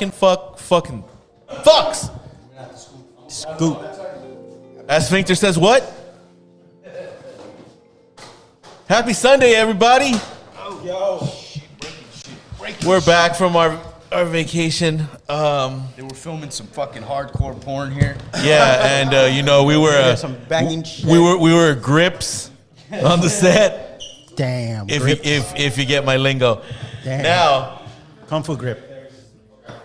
fucking fucks. Scoop. As Sphincter says, what? Happy Sunday, everybody. Yo. We're back from our vacation. They were filming some fucking hardcore porn here. Yeah, and you know we were Some banging shit. we were grips on the set. Damn. If you get my lingo. Damn. Now, Kung Fu grip.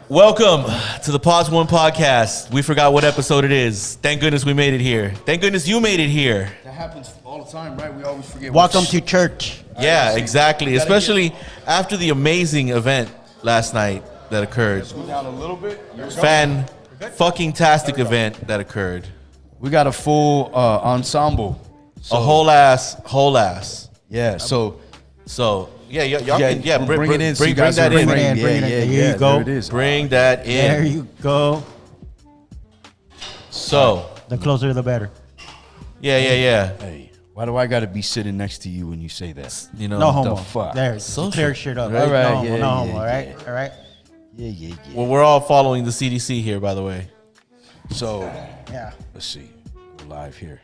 welcome to the Pawz 1 podcast. We forgot what episode it is. Thank goodness we made it here. Thank goodness you made it here. That happens all the time, right? We always forget. Welcome to church. Yeah, exactly. Especially after the amazing event last night that occurred. Go down a little bit. Fucking-tastic event that occurred. We got a full ensemble. A whole ass. Yeah. So Yeah, y'all can bring it in. Bring that in. Bring it in. There you go. There it is. Bring that There in. you go. So, The closer, the better. yeah. Hey, why do I got to be sitting next to you when you say that? You know, No homo. fuck? There. Social. Clear shit up. All right, No homo. yeah, No homo. yeah, All right. yeah. All right. Yeah. Well, we're all following the CDC here, by the way. So Yeah. let's see. We're live here.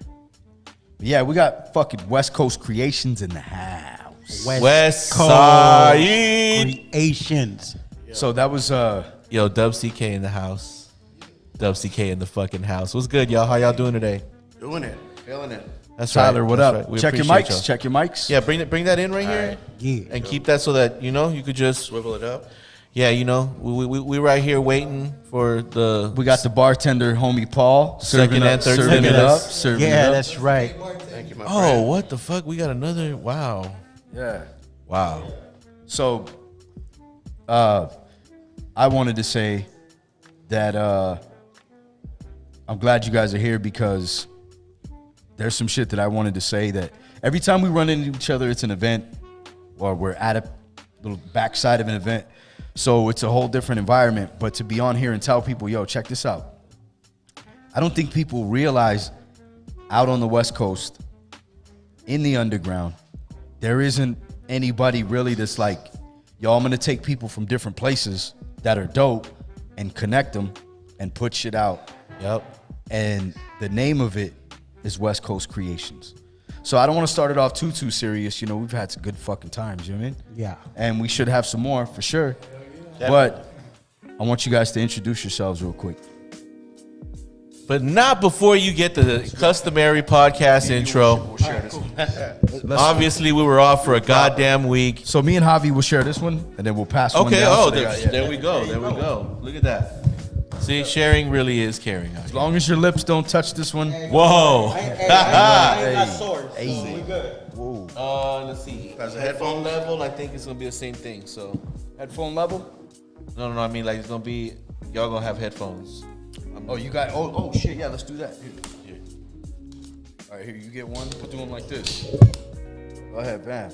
Yeah, we got fucking West Coast Creations in the house. West Coast Side. Creations. So that was Yo, Dub CK in the house. Dub CK in the fucking house. What's good, y'all? How y'all doing today? Doing it, feeling it. That's Tyler. right. What That's up? right. We Check your appreciate mics. y'all. Check your mics. Yeah, bring that in right here. Yeah. And keep that so that, you know, you could just Swivel it up. Yeah, you know, we right here waiting for the. We got the bartender, homie Paul, Second and third serving it dinners. up, serving it Yeah, up. that's right. Thank you, my Oh, friend. what the fuck? We got another. Wow. Yeah. Wow. So, I wanted to say that I'm glad you guys are here because there's some shit that I wanted to say that every time we run into each other, it's an event or we're at a little backside of an event. So it's a whole different environment. But to be on here and tell people, yo, check this out. I don't think people realize out on the West Coast, in the underground, there isn't anybody really that's like, yo, I'm gonna take people from different places that are dope and connect them and put shit out. Yep. And the name of it is West Coast Creations. So I don't want to start it off too serious. You know, we've had some good fucking times, you know what I mean? Yeah. And we should have some more for sure. But I want you guys to introduce yourselves real quick. But not before you get the customary podcast intro. Obviously, we were off for a goddamn week. So me and Javi will share this one, and then we'll pass one Okay. down. Oh, So they got- there we go. There we go. Look at that. See, sharing really is caring. As long as your lips don't touch this one. Whoa. Hey. Let's see. As a headphone level, I think it's gonna be the same thing. So, Headphone level? no. I mean, like it's gonna be y'all gonna have headphones. Oh, you got, oh shit, yeah, let's do that. Here. All right, here, you get one, put them like this. Go ahead, bam.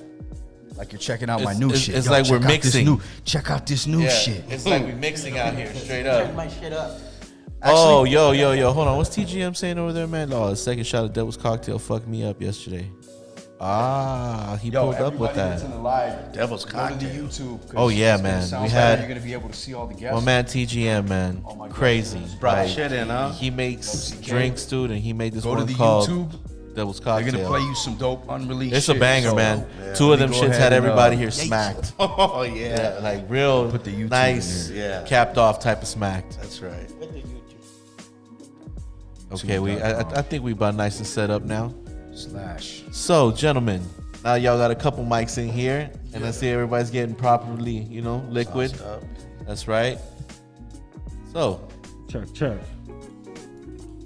Like you're checking out my new shit. It's Yo, like check we're out this mixing. check out this new shit. It's like we're mixing out here, straight up. My shit up. Oh, yo, hold on. What's TGM saying over there, man? Oh, the second shot of Devil's Cocktail fucked me up yesterday. He pulled up with that. In the live, Devil's go to Cocktail. the YouTube. 'Cause Oh, yeah, it's gonna man. sound We better. had- You're gonna be able to see all the guests. My man TGM, man, Oh my God. crazy. Brought Like, shit in, huh? He makes drinks, dude, and he made this Go to one the called YouTube. Devil's They're Cocktail. gonna play you some dope unreleased. It's a shit. banger, So, man. yeah. Two of them Go shits ahead had and, everybody here yeah. smacked. Oh, yeah. Yeah, like real Put the YouTube nice, in there. Yeah. capped off type of smacked. That's right. Okay, I think we about nice and set up now. Slash. So, gentlemen, now y'all got a couple mics in here, and I see everybody's getting properly, you know, liquid. Sauced up. That's right. So, Check.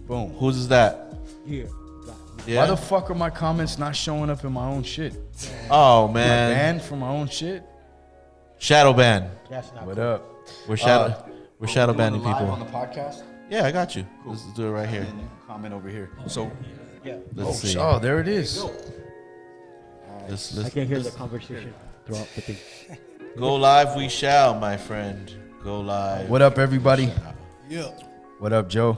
Boom. whose is that? Yeah. Yeah. Why the fuck are my comments not showing up in my own shit? Oh Am I man, banned from my own shit? shadow ban. That's not What up? We're shadow banning Live people. on the podcast. Yeah, I got you. Let's do it right here. And you can comment over here. So, Let's see. oh, there it is. Let's I can hear the conversation throughout the thing. go live. We shall, my friend. Go live. What up, everybody? Yeah. What up, Joe?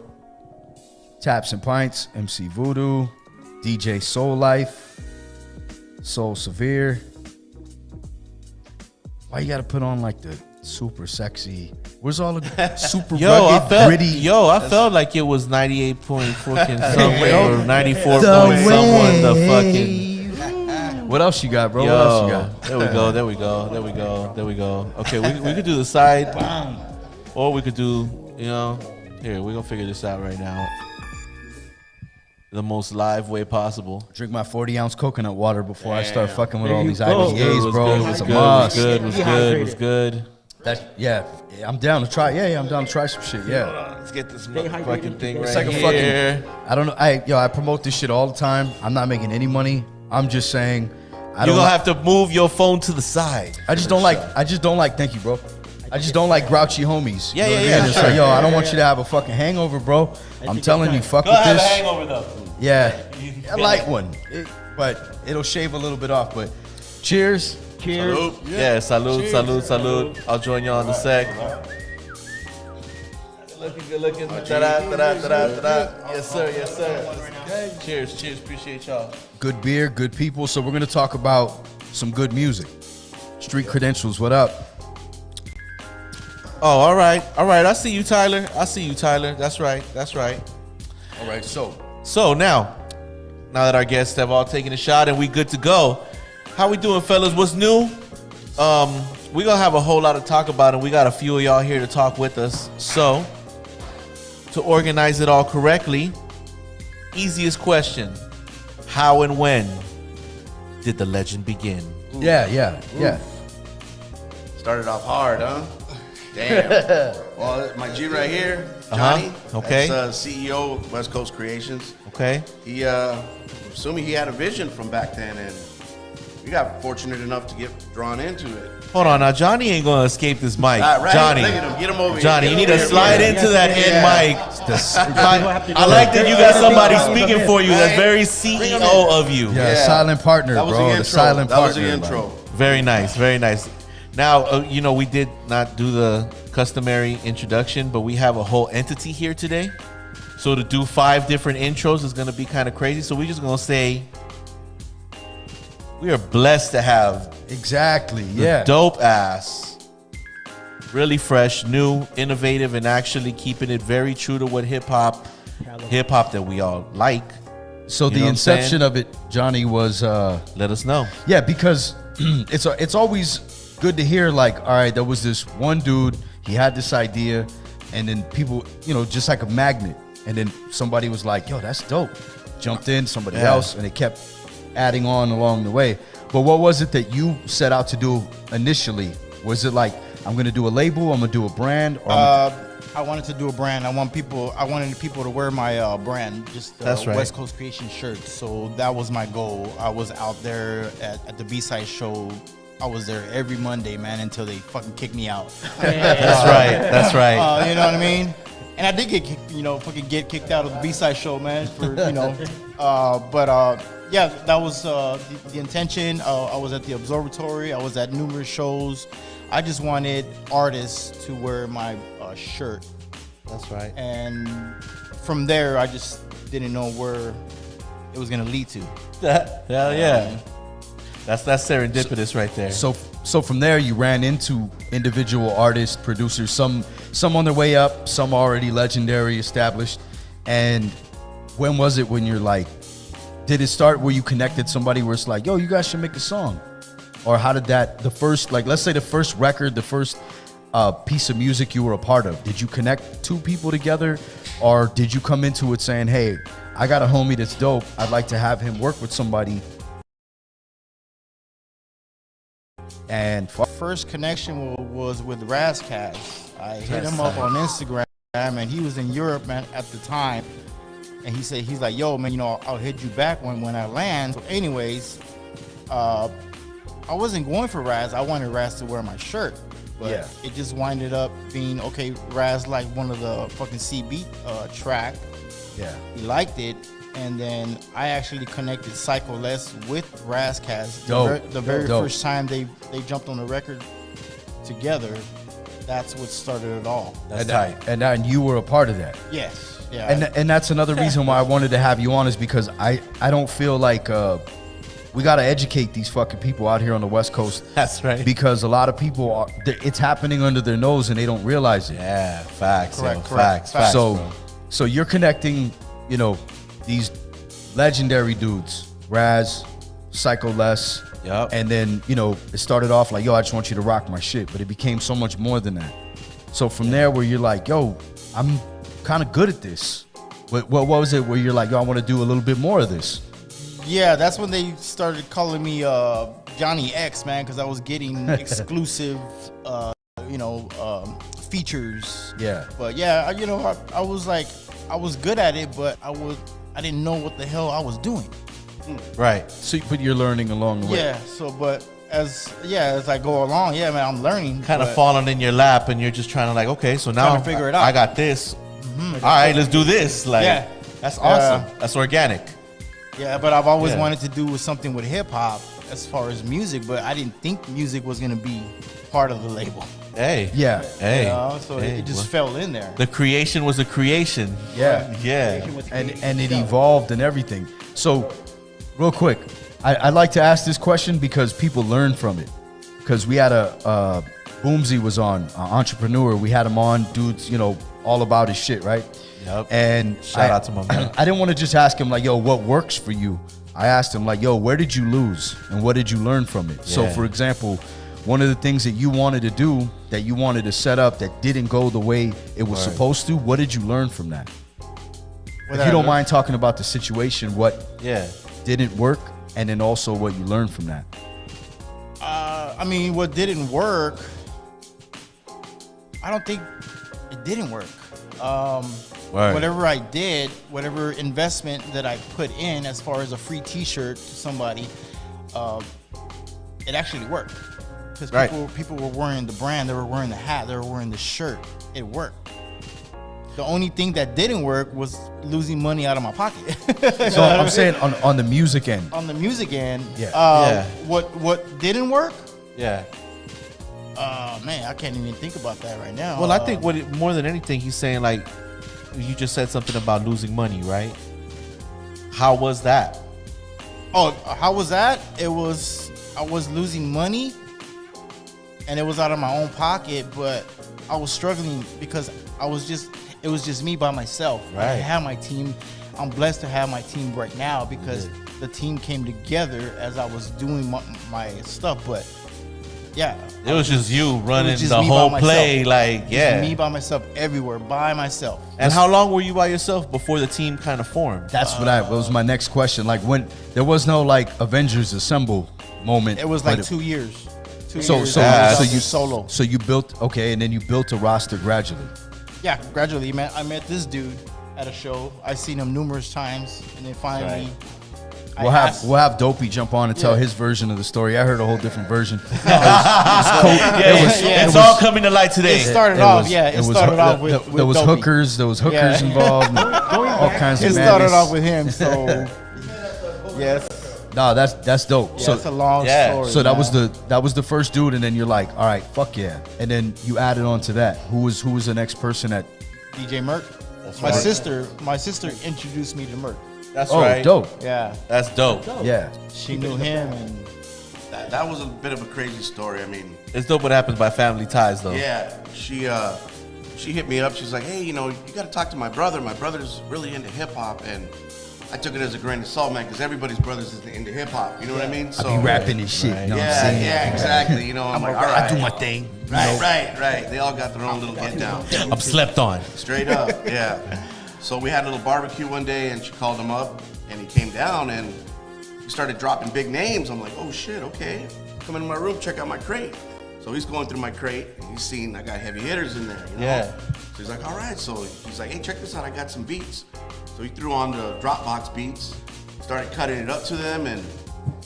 Taps and Pints, MC Voodoo, DJ Soul Life, Soul Severe. Why you gotta put on like the super sexy Where's all the super Yo, rugged, gritty? I felt like it was 98 point fucking somewhere or 94 point The someone. The way. fucking. What else you got, bro? Yo, What else you got? there we go. There we go. There we go. There we go. Okay, we could do the side, or we could do, here we're gonna figure this out right now. The most live way possible. Drink my 40-ounce coconut water before I start fucking with There all you these go. IPAs, bro. It's a good, must. was good. Yeah, I'm down to try. Yeah, I'm down to try some shit. Yeah. Let's get this hydrated. motherfucking thing It's right like a here. I don't know. I promote this shit all the time. I'm not making any money. I'm just saying. You're gonna have to move your phone to the side. I just don't like. Thank you, bro. I just don't like grouchy homies. Yeah, You know yeah, what I mean? yeah, It's sure. like, yo, I don't want you to have a fucking hangover, bro. I'm telling you, fuck with this. hangover though. Yeah, a light one, but it'll shave a little bit off. But cheers. Cheers. Yeah, salud. I'll join y'all in the sec. Good looking. Ta-da. Yes, sir. Cheers. Appreciate y'all. Good beer, good people. So we're gonna talk about some good music. Street Credentials, what up? Oh, all right. I see you, Tyler. That's right. All right, So now that our guests have all taken a shot and we good to go, how we doing, fellas? What's new? We gonna have a whole lot to talk about, and we got a few of y'all here to talk with us. So, to organize it all correctly, easiest question: how and when did the legend begin? yeah. Started off hard, huh? Damn. Well, my G right here, Johnny. Okay. That's, CEO of West Coast Creations. Okay. He, assuming he had a vision from back then, and we got fortunate enough to get drawn into it. Hold on, now Johnny ain't gonna escape this mic. Right, Johnny, look at him. Get him over here. Johnny, Get you him need to over here. slide into that end mic. I like that you got somebody speaking for you. That's very CEO of you. Yeah, silent partner, That was bro. the The intro. silent That partner. was the bro. intro. Very nice. Now, we did not do the customary introduction, but we have a whole entity here today. So to do 5 different intros is going to be kind of crazy. So we're just going to say we are blessed to have Exactly. the Yeah. dope ass, really fresh, new, innovative, and actually keeping it very true to what hip hop that we all like. So You know the what I'm inception saying? of it, Johnny, was Let us know. yeah, because it's always good to hear, like, all right, there was this one dude, he had this idea, and then people, just like a magnet, and then somebody was like, yo, that's dope. Jumped in, somebody Yeah. else, and it kept adding on along the way. But what was it that you set out to do initially? Was it like, I'm gonna do a label, I'm gonna do a brand, or I wanted to do a brand. I wanted people to wear my brand, just That's right. West Coast Creation shirts. So that was my goal. I was out there at the B-side show. I was there every Monday, man, until they fucking kicked me out. That's right. You know what I mean? And I did get kicked, fucking get kicked out of the B-side show, man. For yeah, that was the intention. I was at the observatory. I was at numerous shows. I just wanted artists to wear my shirt, That's right. and from there, I just didn't know where it was gonna lead to. Hell yeah. That's serendipitous right there. So from there, you ran into individual artists, producers, some on their way up, some already legendary, established. And when was it when you're like, did it start where you connected somebody where it's like, yo, you guys should make a song? Or how did the first, like, let's say the first record, the first piece of music you were a part of, did you connect 2 people together? Or did you come into it saying, hey, I got a homie that's dope, I'd like to have him work with somebody? And First connection was with Razkaz. I hit him up on Instagram, and he was in Europe, man, at the time. And he's like, yo, man, I'll hit you back when I land. So anyways, I wasn't going for Raz. I wanted Raz to wear my shirt. But Yeah. it just winded up being, okay, Raz liked one of the fucking C-Beat track. yeah. He liked it. And then I actually connected Psycho Les with Razkaz. Dope. The very Dope. first time they jumped on the record together, that's what started it all. That's tight. And you were a part of that. Yes. Yeah. And that's another reason why I wanted to have you on, is because I don't feel like we got to educate these fucking people out here on the West Coast. That's right. Because a lot of people are, it's happening under their nose and they don't realize it. Yeah, facts. Correct, Yo, correct. facts. So, bro. so you're connecting, you know, these legendary dudes, Raz, Psycho Les, Yup. and then, you know, it started off like, yo, I just want you to rock my shit, but it became so much more than that. So from there, where you're like, yo, I'm kind of good at this. What was it where you're like, yo, I want to do a little bit more of this? Yeah, that's when they started calling me Johnny X, man, because I was getting exclusive, features. Yeah. But yeah, I was like, I was good at it, but I didn't know what the hell I was doing. Right. So, but you're learning along the way. Yeah. So, but as I go along, yeah, man, I'm learning. Kind of but- falling in your lap, and you're just trying to like, okay, so now Trying to figure it out. I got this. All right, let's do this. Like, Yeah. that's awesome. That's organic. Yeah, but I've always Yeah. wanted to do something with hip hop as far as music, but I didn't think music was gonna be part of the label. Hey. Yeah. Hey. So Hey, it just well, fell in there. the creation was a creation. Yeah. Yeah. And it evolved and everything. So, real quick, I'd like to ask this question because people learn from it. Because we had Boomsy was on, entrepreneur. We had him on, dudes, you know, all about his shit, right? Yep. And Shout out to my man. I didn't want to just ask him like, yo, what works for you? I asked him like, yo, where did you lose and what did you learn from it? So, Yeah. for example, one of the things that you wanted to do, that you wanted to set up that didn't go the way it was Word. supposed to, what did you learn from that? What If I you don't learned- mind talking about the situation, what Yeah. didn't work, and then also what you learned from that. I mean, what didn't work, I don't think it didn't work. Word. Whatever I did, whatever investment that I put in as far as a free t-shirt to somebody, it actually worked. Because Right. people were wearing the brand, they were wearing the hat, they were wearing the shirt. It worked. The only thing that didn't work was losing money out of my pocket. So I'm saying on the music end. On the music end, Yeah. Yeah. What didn't work? Yeah. Man, I can't even think about that right now. Well, I think more than anything, he's saying like, you just said something about losing money, right? How was that? Oh, how was that? I was losing money, and it was out of my own pocket, but I was struggling because it was just me by myself. I Right. had my team. I'm blessed to have my team right now because the team came together as I was doing my stuff. But yeah, It was just you running just the me whole by play, myself. like, Just yeah. me by myself everywhere, by myself. And how long were you by yourself before the team kind of formed? That's what was my next question. Like when there was no like Avengers Assemble moment. It was but like 2 years. So years so I was so out you solo. So you built and then you built a roster gradually. Yeah, gradually, man. I met this dude at a show. I seen him numerous times, and then finally, We'll have Dopey jump on and tell Yeah. his version of the story. I heard a whole different version. It's all coming to light today. It started off. It started off with there was Dopey. hookers. There was hookers Yeah. involved. And all kinds It of started madness. off with him. So yes, No, that's dope. yeah, So it's a long yeah. story. So that man. was the first dude, and then you're like, all right, fuck yeah, and then you added on to that. Who was the next person that? DJ Merc. My sister introduced me to Merc. That's Oh, right. dope. Yeah, That's dope. Yeah, she knew him, and That was a bit of a crazy story. I mean, It's dope what happens by family ties, though. yeah, she hit me up. She's like, hey, you got to talk to my brother. My brother's really into hip hop, and I took it as a grain of salt, man, because everybody's brothers is into hip hop. You know what I mean? So I be rapping his shit. Right. You know what I'm Yeah, saying? yeah, exactly. I'm like, all right, I do my thing. Right. They all got their own little get down. I'm slept on. Straight up, yeah. So we had a little barbecue one day, and she called him up, and he came down, and he started dropping big names. I'm like, oh shit, okay. Come into my room, check out my crate. So he's going through my crate, and he's seen I got heavy hitters in there. You know? Yeah. So he's like, all right. So he's like, hey, check this out. I got some beats. So he threw on the Dropbox beats, started cutting it up to them, and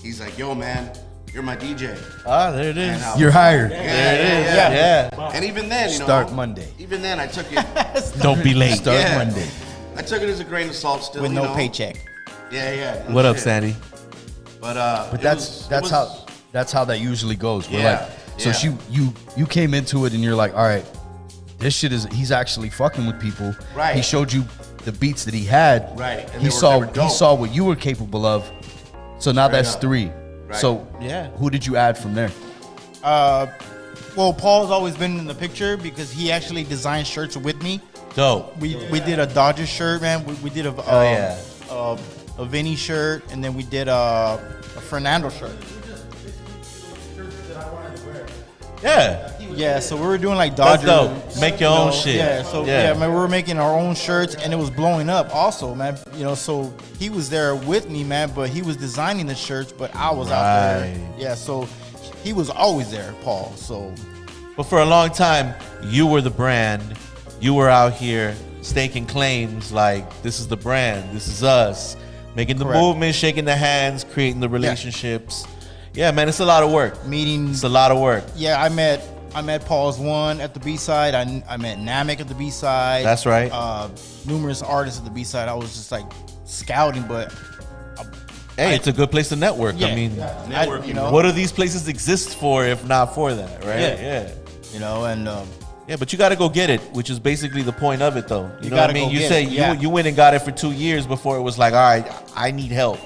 he's like, yo, man, you're my DJ. Ah, there it is. And I was You're hired. Yeah. And even then, Start Monday. Even then, I took it. Don't be late. Start Yeah. Monday. I took it as a grain of salt still. with you no know? paycheck. Yeah. no What up, shit. Sandy? But That's how that usually goes. We're Yeah, like, so yeah. you came into it and you're like, all right, this shit he's actually fucking with people. Right. He showed you the beats that he had. Right, and He they were he dope. saw what you were capable of. So now that's up. 3. So Yeah. who did you add from there? Well, Paul's always been in the picture because he actually designed shirts with me. Dope. We did a Dodgers shirt, man. We did a Vinny shirt, and then we did a Fernando shirt. Yeah. Yeah, so we were doing like That's Dodgers. dope. Make your own shit. Yeah, so Yeah. man, we were making our own shirts, and it was blowing up. Also, man, so he was there with me, man, but he was designing the shirts, but I was out there. Right. Yeah, so he was always there, Paul. So But for a long time, you were the brand. You were out here staking claims like, this is the brand, this is us. Making the Correct. movement, shaking the hands, creating the relationships. Yeah, man, it's a lot of work. meetings. It's a lot of work. Yeah, I met Pawz One at the B side. I met Namek at the B side. That's right. Numerous artists at the B side. I was just like scouting, but Hey, it's a good place to network. yeah, I mean, you know, what do these places exist for if not for that, right? Yeah. you know, and Yeah, but you got to go get it, which is basically the point of it, though. You know what I gotta mean? go You get say it, yeah. you went and got it for 2 years before it was like, all right, I need help.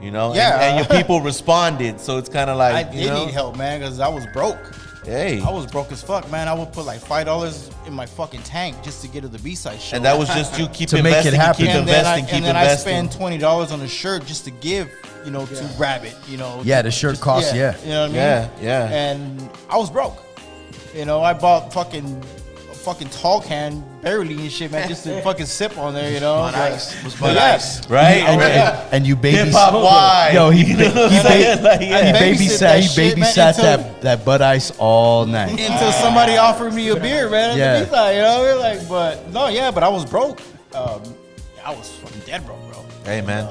You know? Yeah. And your people responded, so it's kind of I like, did you know? need help, man, because I was broke. Hey. I was broke as fuck, man. I would put like $5 in my fucking tank just to get to the B side show. And that was just you keep To make it investing, happen. keep and then investing, keep and then I investing. spend $20 on a shirt just to give, to Rabbit, Yeah, the shirt costs, yeah. You know what I mean? Yeah, yeah. And I was broke. I bought fucking tall can barely and shit, man, just to fucking sip on there, Bud Ice. It was Bud Yeah. Ice. Right? And you Hip hop wide. Yo, he You know what I'm saying? Like, yeah. babysit that shit, man, babysat until- that Bud Ice all night. until somebody offered me a beer, man. At Yeah. the B-side, we're like, but I was broke. I was fucking dead broke, bro. Hey, man.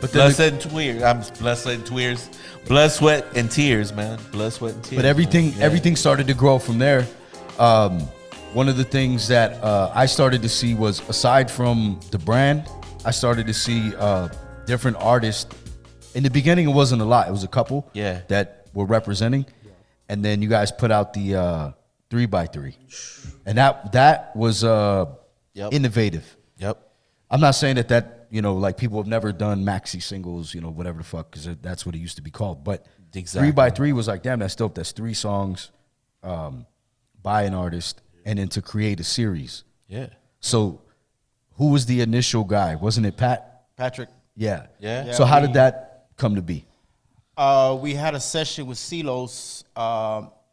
But Blood, then sweat, and tears. I'm blood, sweat, and tears. Blood, sweat, and tears, man. Blood, sweat, and tears. But everything man. Yeah. everything started to grow from there. One of the things that I started to see was, aside from the brand, I started to see different artists. In the beginning, it wasn't a lot. It was a couple Yeah. that were representing. And then you guys put out the 3x3. And that was Yep. innovative. Yep. I'm not saying that like people have nenever done maxi singles, whatever the fuck, because that's what it used to be called. But Exactly. 3x3 was like, damn, that's dope. That's 3 songs by an artist, and then to create a series. Yeah. So who was the initial guy? Wasn't it Pat? Patrick. Yeah. Yeah. So how did that come to be? We had a session with Silos.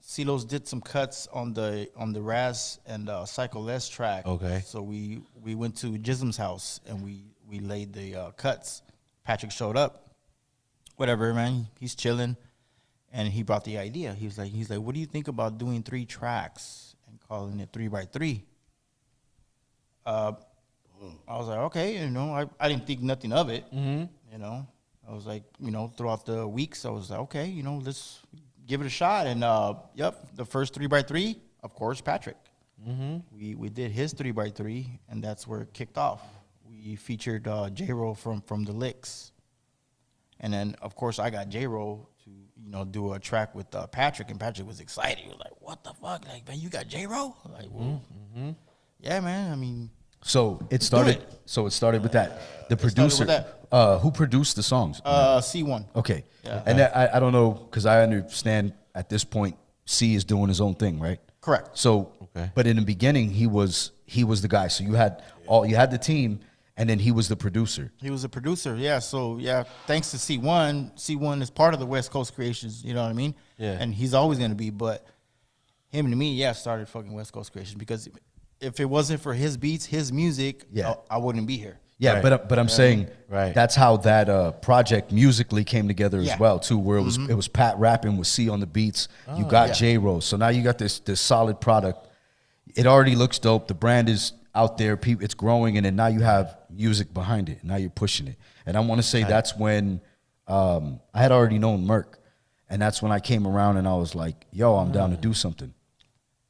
Silos did some cuts on the Raz and Psycho Les track. Okay. So we went to Jism's house and we laid the cuts. Patrick showed up. Whatever, man. He's chilling, and he brought the idea. He's like, what do you think about doing 3 tracks and calling it 3x3? I was like, okay, I didn't think nothing of it. I was like, throughout the weeks, I was like, okay, let's give it a shot. And the first 3x3, of course, Patrick. We did his 3x3, and that's where it kicked off. We featured J-Ro from the Licks, and then of course I got J-Ro to do a track with Patrick, and Patrick was excited. He was like, "What the fuck? Like, man, you got J-Ro?" Like, well, yeah, man. I mean. So it started. So it started with that. The producer. with Who produced the songs? C1. Okay. Yeah. And I don't know, because I understand at this point C is doing his own thing, right? Correct. So, Okay. but in the beginning he was the guy. So you had the team, and then he was the producer. He was a producer, yeah. So, yeah, thanks to C1. C1 is part of the West Coast Creations, you know what I mean? Yeah. And he's always going to be, but him and me, started fucking West Coast Creations, because if it wasn't for his beats, his music, Yeah. I wouldn't be here. Yeah, Right. but I'm saying Right. that's how that project musically came together as Yeah. well too, where it was Pat rapping with C on the beats. You got yeah. J-Ro, so now you got this solid product. It already looks dope. The brand is out there. It's growing, and then now you have music behind it. Now you're pushing it, and I want to say that's when I had already known Merk, and that's when I came around and I was like, "Yo, I'm down to do something."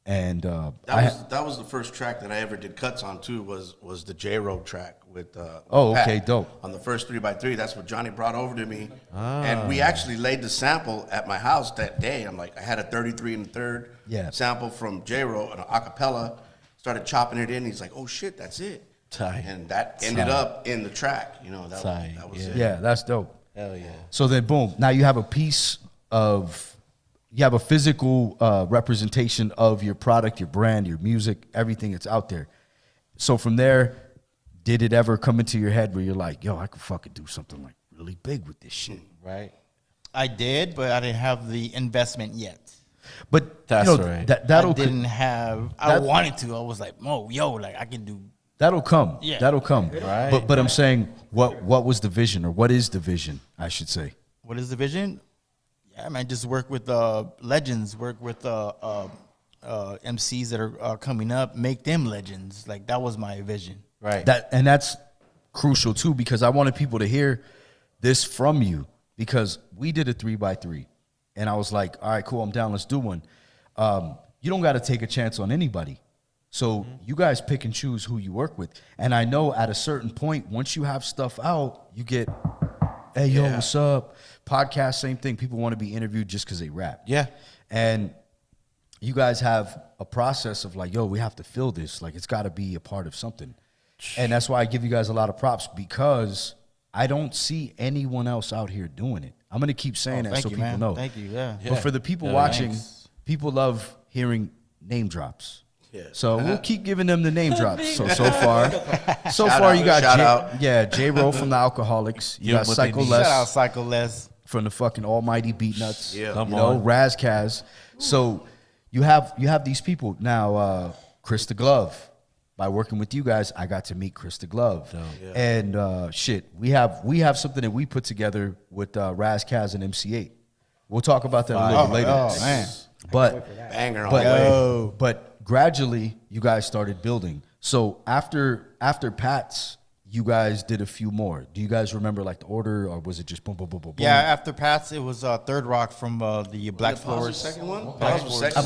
And That was the first track that I ever did cuts on too. Was the J-Ro track with Oh, Pat. okay, dope. On the first 3x3, that's what Johnny brought over to me, and we actually laid the sample at my house that day. I'm like, I had a 33 and a third sample from J-Ro, an acapella. Started chopping it in. He's like, oh shit, that's it. Tight. And that ended up in the track. That Tight, was it. yeah, that's dope. Hell yeah. So then, boom, now you have a piece of, you have a physical representation of your product, your brand, your music, everything that's out there. So from there, did it ever come into your head where you're like, yo, I could fucking do something like really big with this shit? Right. I did, but I didn't have the investment yet. But That's you know, right. that'll I didn't have. I that- wanted to. I was like, "Oh, yo, like I can do." that'll come. Yeah. That'll come. Right. But I'm saying, what was the vision, or what is the vision, I should say? What is the vision? Yeah, man, just work with legends. Work with MCs that are coming up. Make them legends. Like that was my vision. Right. That's crucial too, because I wanted people to hear this from you, because we did a 3x3 and I was like, all right, cool, I'm down, let's do one. You don't got to take a chance on anybody. So you guys pick and choose who you work with. And I know at a certain point, once you have stuff out, you get, hey, yo, what's up? Podcast, same thing. People want to be interviewed just because they rap. Yeah. And you guys have a process of like, yo, we have to fill this. Like, it's got to be a part of something. And that's why I give you guys a lot of props, because I don't see anyone else out here doing it. I'm going to keep saying that Thank so you, people man. know. Thank you. Yeah. But for the people Yeah, watching, thanks. people love hearing name drops. Yeah. So we'll keep giving them the name drops. So far Shout you out, got shout out. J-Ro from the Alcoholics. You Give got them what they Psycho need. Les Shout out Psycho Les. from the fucking Almighty Beat Nuts. Yeah. Come you know, on. Raz Kaz. So you have these people now. Chris the Glove. By working with you guys, I got to meet Chris the Glove. And shit, we have something that we put together with Raz Kaz and MC8. We'll talk about that a little bit later. Oh man. But Banger on the way. but gradually you guys started building. So after Pat's, you guys did a few more. Do you guys remember like the order, or was it just boom, boom, boom, boom, boom? Yeah. After Pat's, it was Third Rock from the Black Pawz was Floors. second one? Black Pawz was Floors. second? I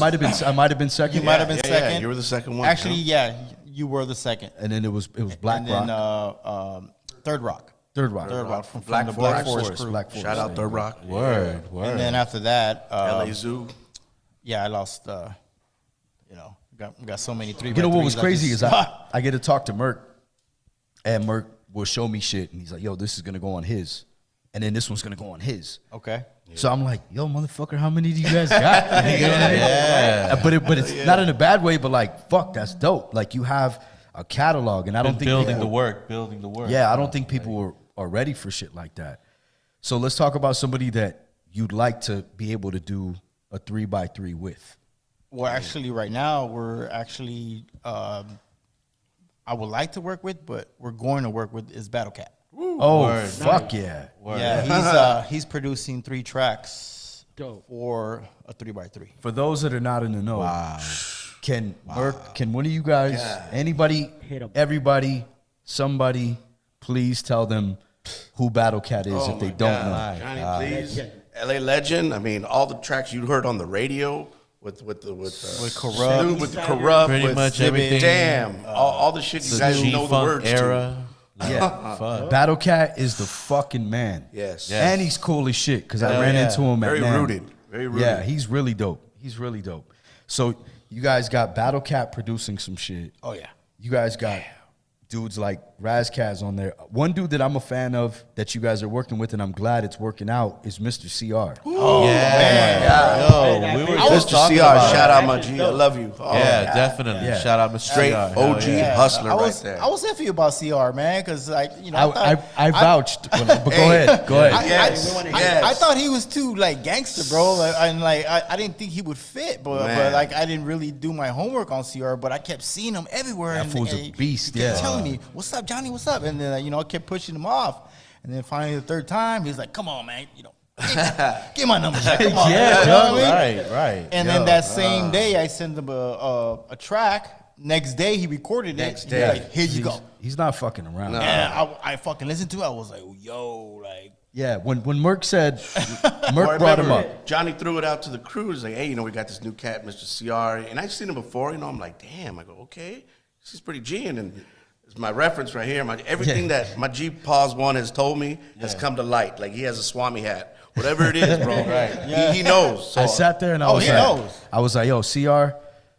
might have been second. You might have been Yeah, yeah, second. you were the second one. Actually, yeah, you were the second. And then it was Black And then Rock. Third Rock. Third Rock. Third Rock from Black the Black Forest. Forest crew. Black Forest. Shout out Third Rock. Word. And then after that, LA Zoo. yeah, I lost. Got so many 3x3s. You know what was I crazy just- is I get to talk to Merk, and Merk will show me shit, and he's like, yo, this is gonna go on his, and then this one's gonna go on his. Okay. So I'm like, yo, motherfucker, how many do you guys got? You know what I mean? Yeah. But it's not in a bad way, but like, fuck, that's dope. Like, you have a catalog, and I don't think building people- the work, building the work. Yeah, I don't think people are ready for shit like that. So let's talk about somebody that you'd like to be able to do a 3x3 with. Well, actually, right now we're actually I would like to work with, but we're going to work with is Battle Cat. Oh, Word. fuck yeah. Word. Yeah, he's producing 3 tracks Dope. for a 3x3. For those that are not in the know, can one of you guys, anybody, Hit 'em. everybody, somebody, please tell them who Battle Cat is if they don't know. God. Johnny, please. LA Legend. I mean, all the tracks you heard on the radio with Corrupt. with the Corrupt, Pretty with much Exhibit. everything. Damn, all the shit you The guys know the G-Funk words era. Yeah. Fuck. Battle Cat is the fucking man. to. Yes. Yeah. And he's cool as shit, because I Hell ran yeah. into him Very at NAMM. rooted. Very rooted. Yeah, he's really dope. He's really dope. So you guys got Battle Cat producing some shit. Oh yeah. You guys got dudes like Raz Kaz on there. One dude that I'm a fan of that you guys are working with, and I'm glad it's working out, is Mr. CR. Oh, yeah. Yo, we were just Mr. talking CR, about shout it. out my G. I love you. Oh, Yeah, definitely. Yeah. Shout out Mr. Straight CR. Hell OG yeah. hustler I right was there. I was iffy about CR, man, because like I vouched, but go ahead. Go ahead. I thought he was too like gangster, bro. Like, I didn't think he would fit, but Man. like I didn't really do my homework on CR. But I kept seeing him everywhere. That and fool's a he beast, kept yeah. telling me, "What's up, Johnny? What's up?" And then I kept pushing him off. And then finally the third time, he's like, "Come on, man, get my number. Jack. Come on, Yeah, man." You know what I mean? Right. And then that same day, I sent him a track. Next day, he recorded it. Next He's day. like, here you go. He's not fucking around. No. And I fucking listened to it. I was like, yo, like. Yeah, when Merk said, Well, Merk I brought him remember up. Johnny threw it out to the crew. He's like, hey, we got this new cat, Mr. CR. And I've seen him before. I'm like, damn. I go, okay. This is pretty G. And then it's my reference right here. Everything that my G Pawz one has told me has come to light. Like, he has a Swami hat. Whatever it is, bro. Right. He knows. So, I sat there and I was he like, knows. yo, CR,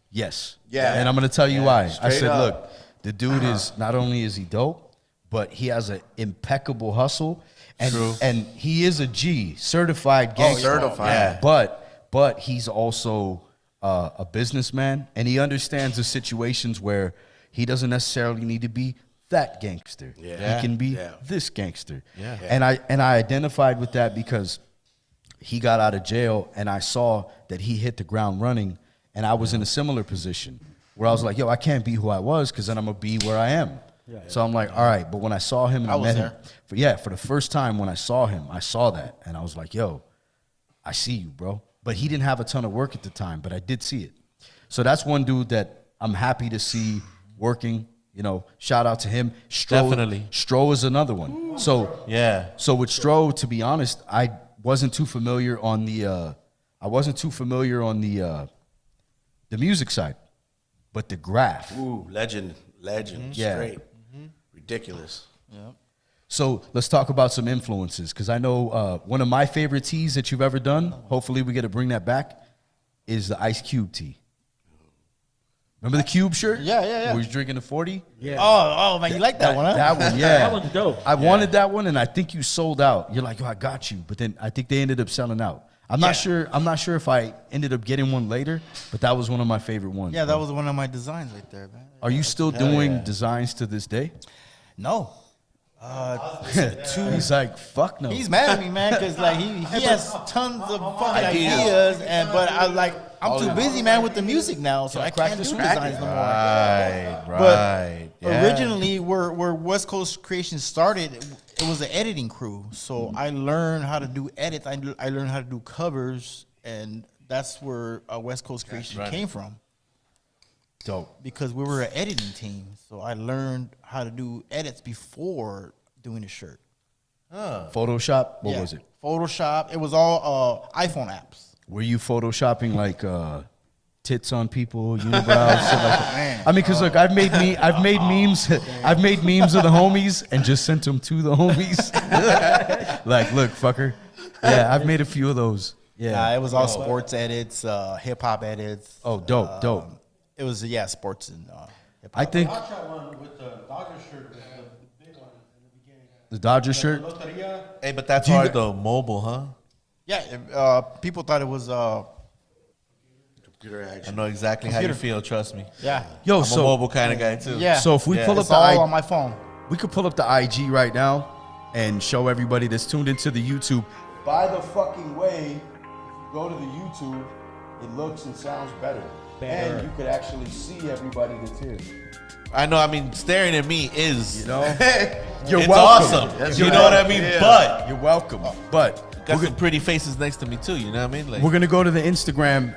yes. Yeah. And I'm going to tell you why. I Straight said, up. look, the dude is, not only is he dope, but he has an impeccable hustle. And, True. and he is a G, certified gangster. certified. Yeah. But he's also a businessman, and he understands the situations where he doesn't necessarily need to be that gangster. Yeah. He can be Yeah. this gangster. Yeah. And I identified with that because he got out of jail, and I saw that he hit the ground running, and I was in a similar position where I was like, yo, I can't be who I was because then I'm going to be where I am. So I'm like, all right. But when I saw him and I was met him, for the first time when I saw him, I saw that. And I was like, yo, I see you, bro. But he didn't have a ton of work at the time, but I did see it. So that's one dude that I'm happy to see working. You know, shout out to him. Definitely. Stro is another one. So Yeah. so with Stro, to be honest, I wasn't too familiar on the the music side, but the graph. Ooh, legend, Yeah. straight, ridiculous. So let's talk about some influences, because I know one of my favorite tees that you've ever done, hopefully we get to bring that back, is the Ice Cube tee. Remember the Cube shirt? Yeah, yeah, yeah. Where he's drinking the 40? Yeah. Oh man, you like that one, huh? That one, yeah. That one's dope. I wanted that one, and I think you sold out. You're like, yo, I got you. But then I think they ended up selling out. I'm not sure if I ended up getting one later, but that was one of my favorite ones. Yeah, bro. that was one of my designs right there, man. Are you still doing designs to this day? No. He's like, fuck no. He's mad at me, man, because like he has tons of fucking ideas, but I'm too busy, man, with the music now, so I can't do designs no more. Right. But originally, where West Coast Creations started, it was an editing crew. So I learned how to do edits. I learned how to do covers, and that's where West Coast Creations came from. Dope. Because we were an editing team, so I learned how to do edits before doing the shirt. Photoshop? What was it? Photoshop. It was all iPhone apps. Were you photoshopping like tits on people, unibrows, stuff like that? Man. I mean, because look, I've made memes. I've made memes of the homies and just sent them to the homies. Like, look, fucker. Yeah, I've made a few of those. Yeah. It was all sports edits, hip hop edits. Oh, dope. It was sports and hip hop. I think That one with the Dodger shirt was the big one in the beginning. the Dodger shirt. Loteria. Hey, but that's Do you hard gu- though. Mobile, huh? Yeah, people thought it was Computer I action. know exactly how you feel. Trust me. yeah. Yo, I'm a so mobile kind of guy too. Yeah. So if we pull up It's the all I- on my phone. we could pull up the IG right now and show everybody that's tuned into the YouTube. By the fucking way, if you go to the YouTube, it looks and sounds better. And you could actually see everybody that's here. I know. I mean, staring at me is You know? You're it's welcome. awesome. You know what I mean? But You're welcome. But got some pretty faces next to me too. You know what I mean? Like, we're gonna go to the Instagram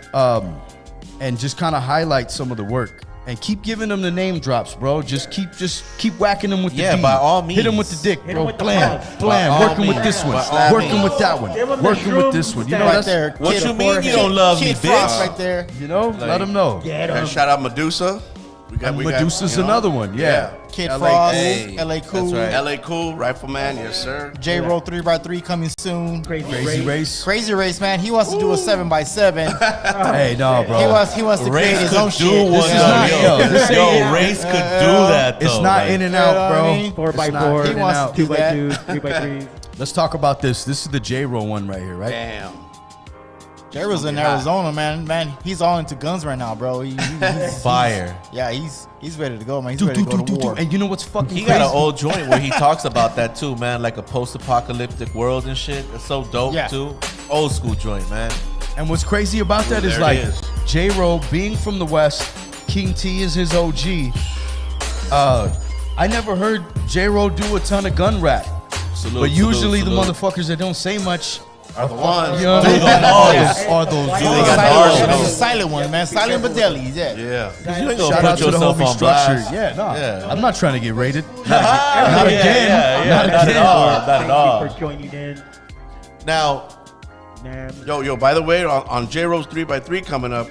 and just kind of highlight some of the work. And keep giving them the name drops, bro. Just keep whacking them with the Yeah, D. by all Hit them means. with the dick, Hit 'em bro. with the Blam, Pawz. blam. By all Working with means. this one. By all Working means. with that one. Give 'em the Working with this shrooms one. You know that- Right that's there. What Kid you mean Frost. you don't love me, Kid Frost bitch? right there. You know, let them know. Get And 'em. shout out Medusa. We got Medusa's you know, another one. Yeah. Kid LA Frost, hey, LA Cool, that's right. LA Cool, Rifleman, yes sir. J-Roll 3x3 coming soon. Crazy Race. Crazy Race, man. He wants to do a 7x7. Hey, no, bro. He wants to create Race his could own do shit. one. This is not- yo, this ain't- Race could do that. Though. It's not like, in and You know out, what bro. I mean? 4x4. He He wants out. to do 2x2, 3x3. Let's talk about this. This is the J-Roll one right here, right? Damn. J-Roll's in Arizona, man. Man, he's all into guns right now, bro. He's Fire. Yeah, he's ready to go, man. He's Do, ready do, to do, go to do, war. do. And you know what's fucking He crazy? got an old joint where he talks about that too, man. Like a post-apocalyptic world and shit. It's so dope Yeah. too. Old school joint, man. And what's crazy about that is There like it is. J-Ro being from the West, King T is his OG. I never heard J-Ro do a ton of gun rap. Salute, But usually salute, the salute. motherfuckers that don't say much Are the ones. you know what I mean? are those They dudes. got Silent, bars, that's a silent one, man. Silent but deadly, yeah. Yeah. You ain't gonna Shout put out to the yourself homie on Structure. blast. Yeah, no. Yeah. I'm not trying to get rated. Not Yeah, again. yeah, Not not again. at all. Not at all. Thank you for joining in. Now, Man. Yo, by the way, on J-Ro's 3x3 coming up,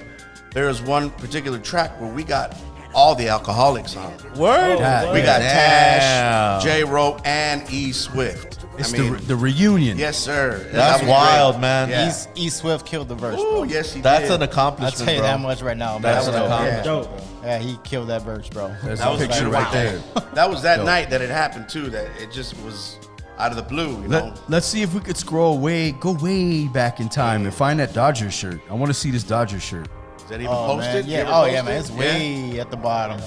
there is one particular track where we got all the alcoholics on. word. God We got Damn. Tash, J-Ro, and E Swift. It's I mean, the reunion. yes, sir. That's That was wild, great. man. Yeah. E Swift killed the verse, Oh, bro. yes, he That's did. an I'll accomplishment, tell you bro. that much right now, man. That's That an was dope. accomplishment. Dope. Yeah, he killed that verse, bro. There's That a was picture like, right wow. there. That was that Dope. night that it happened too. That it just was out of the blue. You know. Let's see if we could go way back in time and find that Dodgers shirt. I want to see this Dodgers shirt. Is that even Oh, posted? man. You Yeah. ever Oh, yeah, posted? man. It's way at the bottom.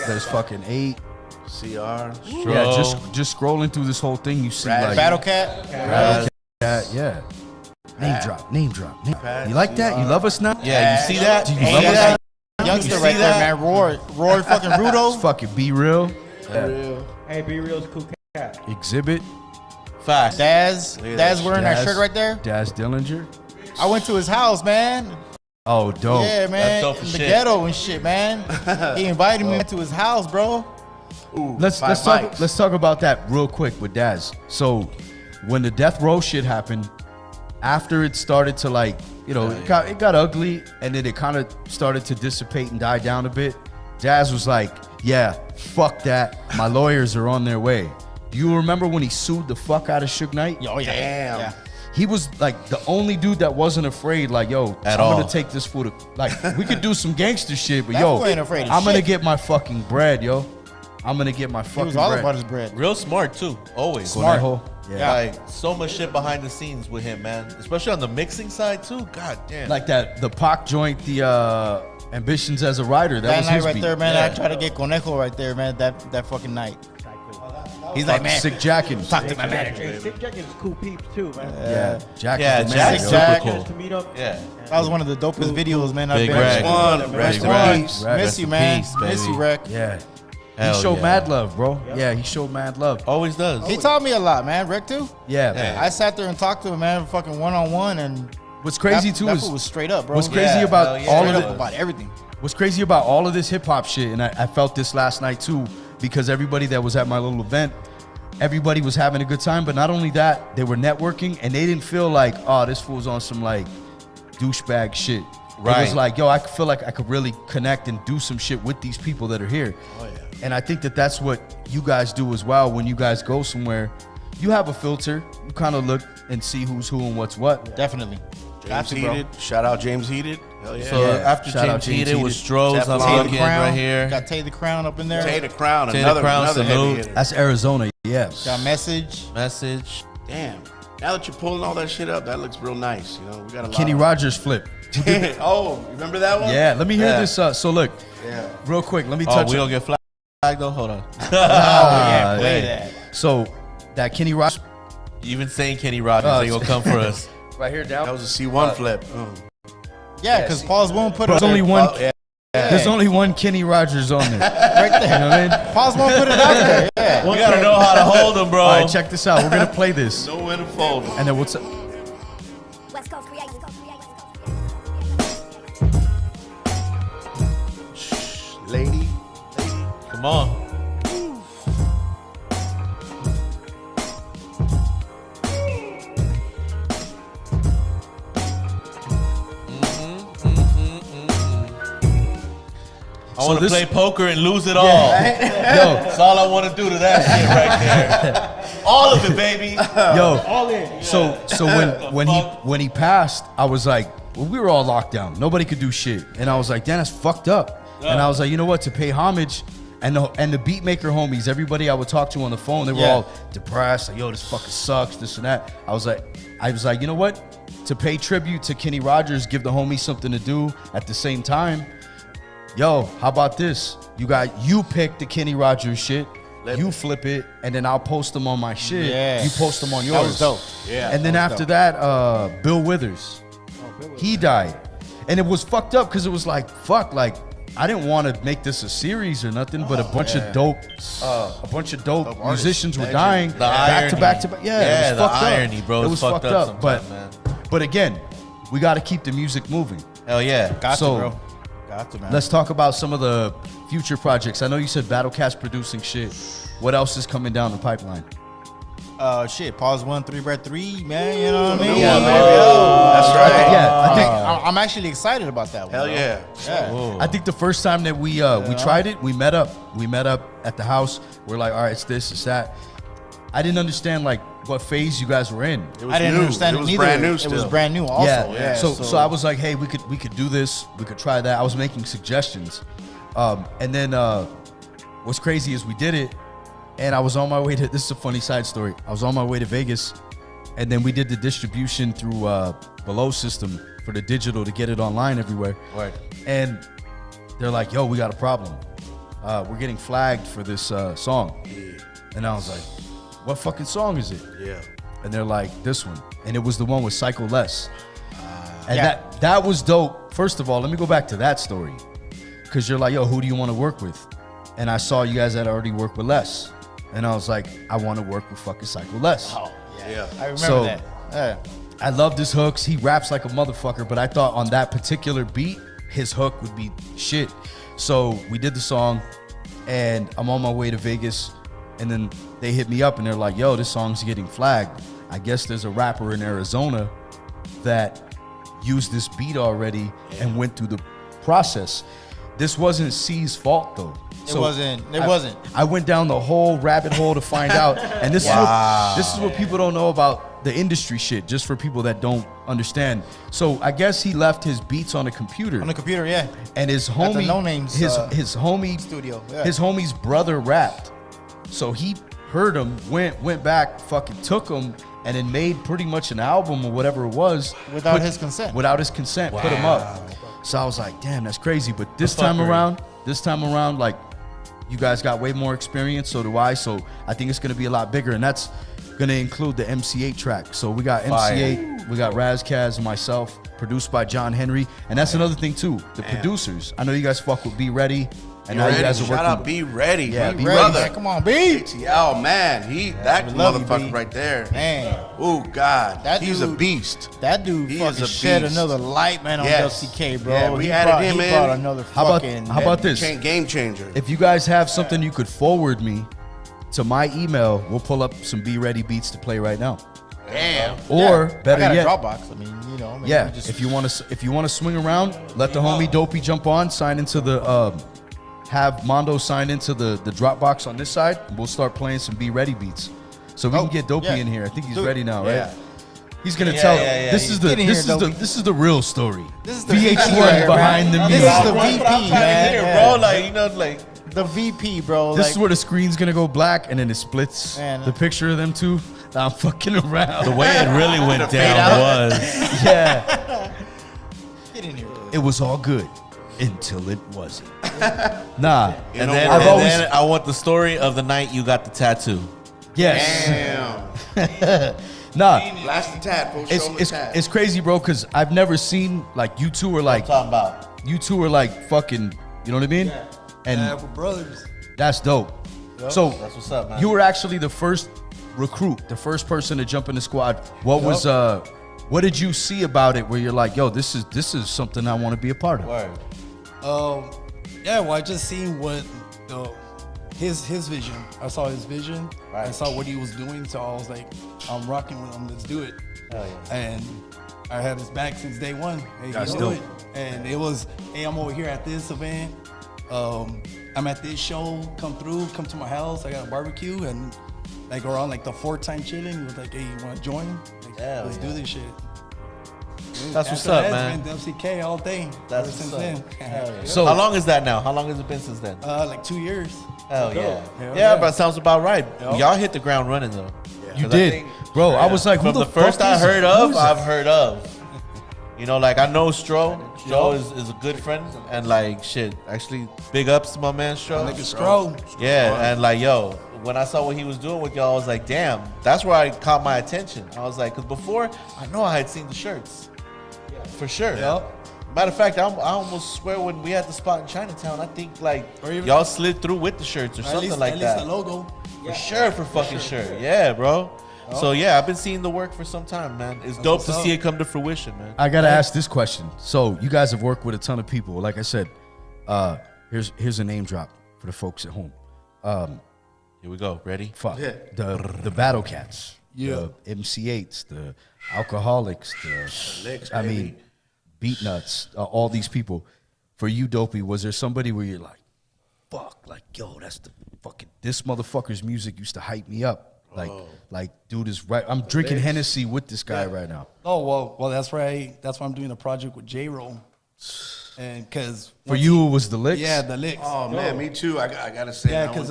There's fucking 8. CR. Yeah, just scrolling through this whole thing, you see Brad like Battle Cat. yeah. Name drop. You like that? You love us now? Yeah, you see that? Do you You love see us? that? Youngster You right see there, that? man. Roy fucking Rudo. Fucking be real. Hey, Be Real's cool cat. Exhibit. Facts. Daz Look at Daz that wearing that Daz. shirt right there. Daz Dillinger. I went to his house, man. Oh, dope. Yeah, man. dope In as the shit. ghetto and shit, man. He invited me to his house, bro. Ooh, Let's five talk. mics. Let's talk about that real quick with Daz. So, when the death row shit happened, after it started to like, you know, it got ugly, and then it kind of started to dissipate and die down a bit. Daz was like, "Yeah, fuck that. My lawyers are on their way." Do you remember when he sued the fuck out of Suge Knight? Oh yeah. Damn. Yeah. He was like the only dude that wasn't afraid. Like, yo, At I'm all. gonna take this fool to like. We could do some gangster shit, but That yo, fool ain't afraid of I'm gonna shit. get my fucking bread, yo. I'm gonna get my He fucking was all bread. about his bread. Real smart too. Always. Smart. Yeah. Like so much shit behind the scenes with him, man. Especially on the mixing side too. God damn. Like that, the Pac joint, the Ambitions as a Writer. That That was night his right beat. there, man. Yeah. I tried to get Conejo right there, man. That fucking night. He's like, man, Sick Jackin. talk to my manager. Hey, Sick Jack is cool peeps too, man. Yeah, Jack. Yeah, is the Jack- man, Sick yo. Jack. Super Chance to meet up. Yeah. That was one of the dopest videos, man. I've Big been Reg. One, Big rest in Reg. peace. Reg. Miss Rest you, in man. peace, Miss you, baby. Rec. Yeah. Hell He showed yeah. mad love, bro. Yeah, he showed mad love. Always does. He taught me a lot, man. Rec too. Yeah. Yeah. I sat there and talked to him, man, fucking one-on-one, and What's crazy that, too that is fool was straight up, bro. what's crazy Yeah, about hell yeah. all Straight of up it. about everything. What's crazy about all of this hip hop shit, and I felt this last night too, because everybody that was at my little event, everybody was having a good time. But not only that, they were networking, and they didn't feel like, oh, this fool's on some like douchebag shit. It was Right. like, yo, I feel like I could really connect and do some shit with these people that are here. Oh, yeah. And I think that that's what you guys do as well. When you guys go somewhere, you have a filter. You kind of look and see who's who and what's what. Definitely. Got James to, bro. Heated. Shout out James Heated. Hell yeah. So Yeah. after Shout out James James Heated was Heated. Stroh's Jeff on Tay Tay the the right Crown. here. Got Tay the Crown up in there. Tay the Crown. Tay the Another, Crown, another heavy salute. hitter. That's Arizona, yeah. Got Message. Message. Damn. Now that you're pulling all that shit up, that looks real nice. You know, we got a lot. Kenny of- Rogers flip. Oh, you remember that one? Yeah, let me hear Yeah. this. So look, Yeah. real quick, let me Oh, touch we it. don't get flagged though. Hold on. Yeah, play hey. that. So that Kenny Rogers Even saying Kenny Rogers ain't gonna come for us. right here down. That was a C1 flip. Oh. Yeah, because Pawz won't put it There's up only there. one. Oh, yeah. There's only one Kenny Rogers on there. right there. You know what I mean? Pawz won't put it out there. Yeah. We gotta know how to hold him, bro. All right, check this out. We're gonna play this, Know when to fold. and then what's West Coast Creations. Lady. Come on. I want to this- play poker and lose it all. yo? That's all I want to do to that shit right there. All of it, baby. Yo, All in. so when he passed, I was like, well, we were all locked down. Nobody could do shit, and I was like, damn, that's fucked up. And I was like, you know what? To pay homage, and the beat maker homies, everybody I would talk to on the phone, they were Yeah. all depressed. Like, yo, this fucking sucks, this and that. I was like, you know what? To pay tribute to Kenny Rogers, give the homies something to do at the same time. Yo, how about this? You pick the Kenny Rogers shit. You flip it, and then I'll post them on my shit. Yeah. You post them on yours. That was dope. Yeah. And then after that, Bill Withers, he died, and it was fucked up because it was like, fuck, like I didn't want to make this a series or nothing, but a bunch of dope musicians were dying The back to irony. back to back. Yeah, Yeah, it was the fucked irony, up. bro. It It's was fucked fucked up up, but sometimes, but again, we got to keep the music moving. Hell yeah. Got So- to, bro. Got to, man. Let's talk about some of the future projects. I know you said Battlecast producing shit. What else is coming down the pipeline? Shit, Pawz 1, 3 Bread 3, man. You know what I mean? Yeah, baby. baby. That's right. Yeah, I think I'm actually excited about that one. Hell bro. yeah. Yeah. I think the first time that we tried it, we met up at the house. We're like, all right, it's this, it's that. I didn't understand like what phase you guys were in. It was I didn't new. understand it it was neither. brand new It still. was brand new also. Yeah. So I was like, hey, we could do this. We could try that. I was making suggestions, and then what's crazy is we did it, and I was on my way to. This is a funny side story. I was on my way to Vegas, and then we did the distribution through Below system for the digital to get it online everywhere. Right. And they're like, yo, we got a problem. We're getting flagged for this song. And I was like, what fucking song is it? Yeah. And they're like, this one. And it was the one with Psycho Les. And Yeah. that was dope. First of all, let me go back to that story. Because you're like, yo, who do you want to work with? And I saw you guys had already worked with Les. And I was like, I want to work with fucking Psycho Les. Oh, Yeah. I remember So- that. Yeah. I love his hooks. He raps like a motherfucker, but I thought on that particular beat, his hook would be shit. So we did the song, and I'm on my way to Vegas, and then they hit me up, and they're like, yo, this song's getting flagged. I guess there's a rapper in Arizona that used this beat already and went through the process. This wasn't C's fault, though. It wasn't. I went down the whole rabbit hole to find out, and this is what people don't know about the industry shit. Just for people that don't understand. So I guess he left his beats on a computer, On the computer, yeah. and his At the homie, No Names, his homie studio, yeah. his homie's brother rapped. So he heard him, went back, fucking took him, and then made pretty much an album or whatever it was Without his consent. Without his consent, put him up. So I was like, damn, that's crazy. But this time around, like, you guys got way more experience, so do I. So I think it's gonna be a lot bigger, and that's gonna include the MC8 track. So we got MC8, we got Razkaz and myself, produced by John Henry, and that's another thing too. The producers. I know you guys fuck with Be Ready, and now you guys are Shout working. out, Be Ready. Yeah, my Be brother. Man, come on, B. ATL, man. That we love you, motherfucker B. right there. Man, Oh, God. That He's a dude- beast. that dude He fucking is a shed beast. another light, man, on Yes. WCK, bro. Yeah, we he added brought, him he in. brought another How fucking. about this? Game changer. If you guys have something you could forward me to my email, we'll pull up some Be Ready beats to play right now. Damn. Or I better got yet, a Dropbox. I mean, you know. Maybe yeah, we just, if you want to swing around, let the homie Dopey jump on, sign into the have Mondo sign into the Dropbox on this side. And we'll start playing some Be Ready beats. So we can get Dopey yeah. in here. I think he's Do it. ready now, right? Yeah. He's gonna tell. yeah, This is the Get in this here, is the Dopey. this is the real story. This is the VH1 VP right here, behind the man. music. This is the That's what I'm VP, trying to man. hear, Yeah. bro. Like, you know, like, The VP, bro. This like, is where the screen's gonna go black and then it splits. Man. The picture of them two. I'm fucking around. the way it really went down out. was Yeah. Get in here. It was all good until it wasn't. Nah. and know then, what? and I've always- then I want the story of the night you got the tattoo. Yes. Damn. Nah. Blast the tat, bro. Show him the tat. It's crazy, bro, because I've never seen like you two are like Talking about. fucking, you know what I mean? And for brothers. that's dope. So That's what's up, man. you were actually the first recruit, the first person to jump in the squad. What did you see about it where you're like, yo, this is something I want to be a part of? Word. Yeah, well, I just seen what his vision. I saw his vision. Right. I saw what he was doing, so I was like, I'm rocking with him. Let's do it. Hell yeah. And I had his back since day one. Hey, That's you do dope. it. And it was, hey, I'm over here at this event. I'm at this show. Come to my house. I got a barbecue, and like around like the fourth time chilling, he was like, hey, you want to join? Like, Hell let's yeah. do this shit. That's what's After up, that, man. It's been WCK all day. That's ever since what's then. up. Hell yeah. So- How long is that now? How long has it been since then? Like 2 years. Hell yeah. Hell Yeah, yeah. but sounds about right. Yep. Y'all hit the ground running though. You 'Cause I did. think- Bro, I was like, who from the fuck first I is- heard who of, is I've that? heard of. You know, like I know Stro. Stro is a good friend, and like shit. Actually, big ups to my man Stro. Nigga Scroll. Yeah, and like yo, when I saw what he was doing with y'all, I was like, damn, that's where I caught my attention. I was like, because before I know I had seen the shirts, for sure. Yep. Matter of fact, I almost swear when we had the spot in Chinatown, I think like Or even- y'all slid through with the shirts or At something least, like at that. least the logo. For sure, for fucking sure. Yeah, bro. So yeah, I've been seeing the work for some time, man. It's dope what's to up. see it come to fruition, man. I gotta ask this question. So you guys have worked with a ton of people. Like I said, here's a name drop for the folks at home. Here we go. Ready? Fuck the Battle Cats, Yeah. the MC8s, the Alcoholics, Licks, I baby. mean, Beat Nuts, all these people. For you, Dopey, was there somebody where you're like, fuck, like yo, that's the fucking this motherfucker's music used to hype me up. Like, dude is right. I'm drinking Hennessy with this guy right now. Oh well, that's right. That's why I'm doing a project with J-Roll. And because For you, it was the licks? Yeah, the licks. Oh man, me too. I gotta say Yeah, that because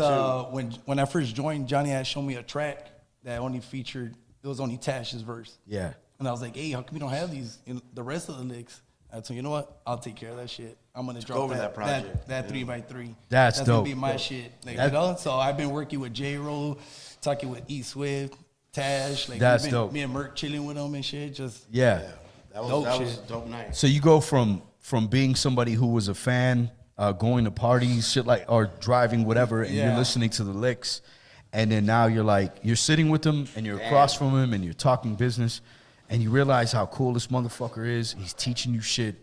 one too. when I first joined, Johnny had shown me a track that only featured, it was only Tash's verse. Yeah. And I was like, hey, how come we don't have these in the rest of the licks? I told you know what? I'll take care of that shit. I'm gonna drop over that project. that 3x3. That's gonna dope. be my shit. Like, That- you know? So I've been working with J-Roll, talking with E Swift, Tash. Like That's we've been, dope. Me and Merc chilling with them and shit. Just Yeah. That dope was shit. dope night. So you go from being somebody who was a fan, going to parties, shit like, or driving, whatever, and you're Yeah. listening to the licks, and then now you're sitting with him, and you're across from him, and you're talking business, and you realize how cool this motherfucker is. He's teaching you shit,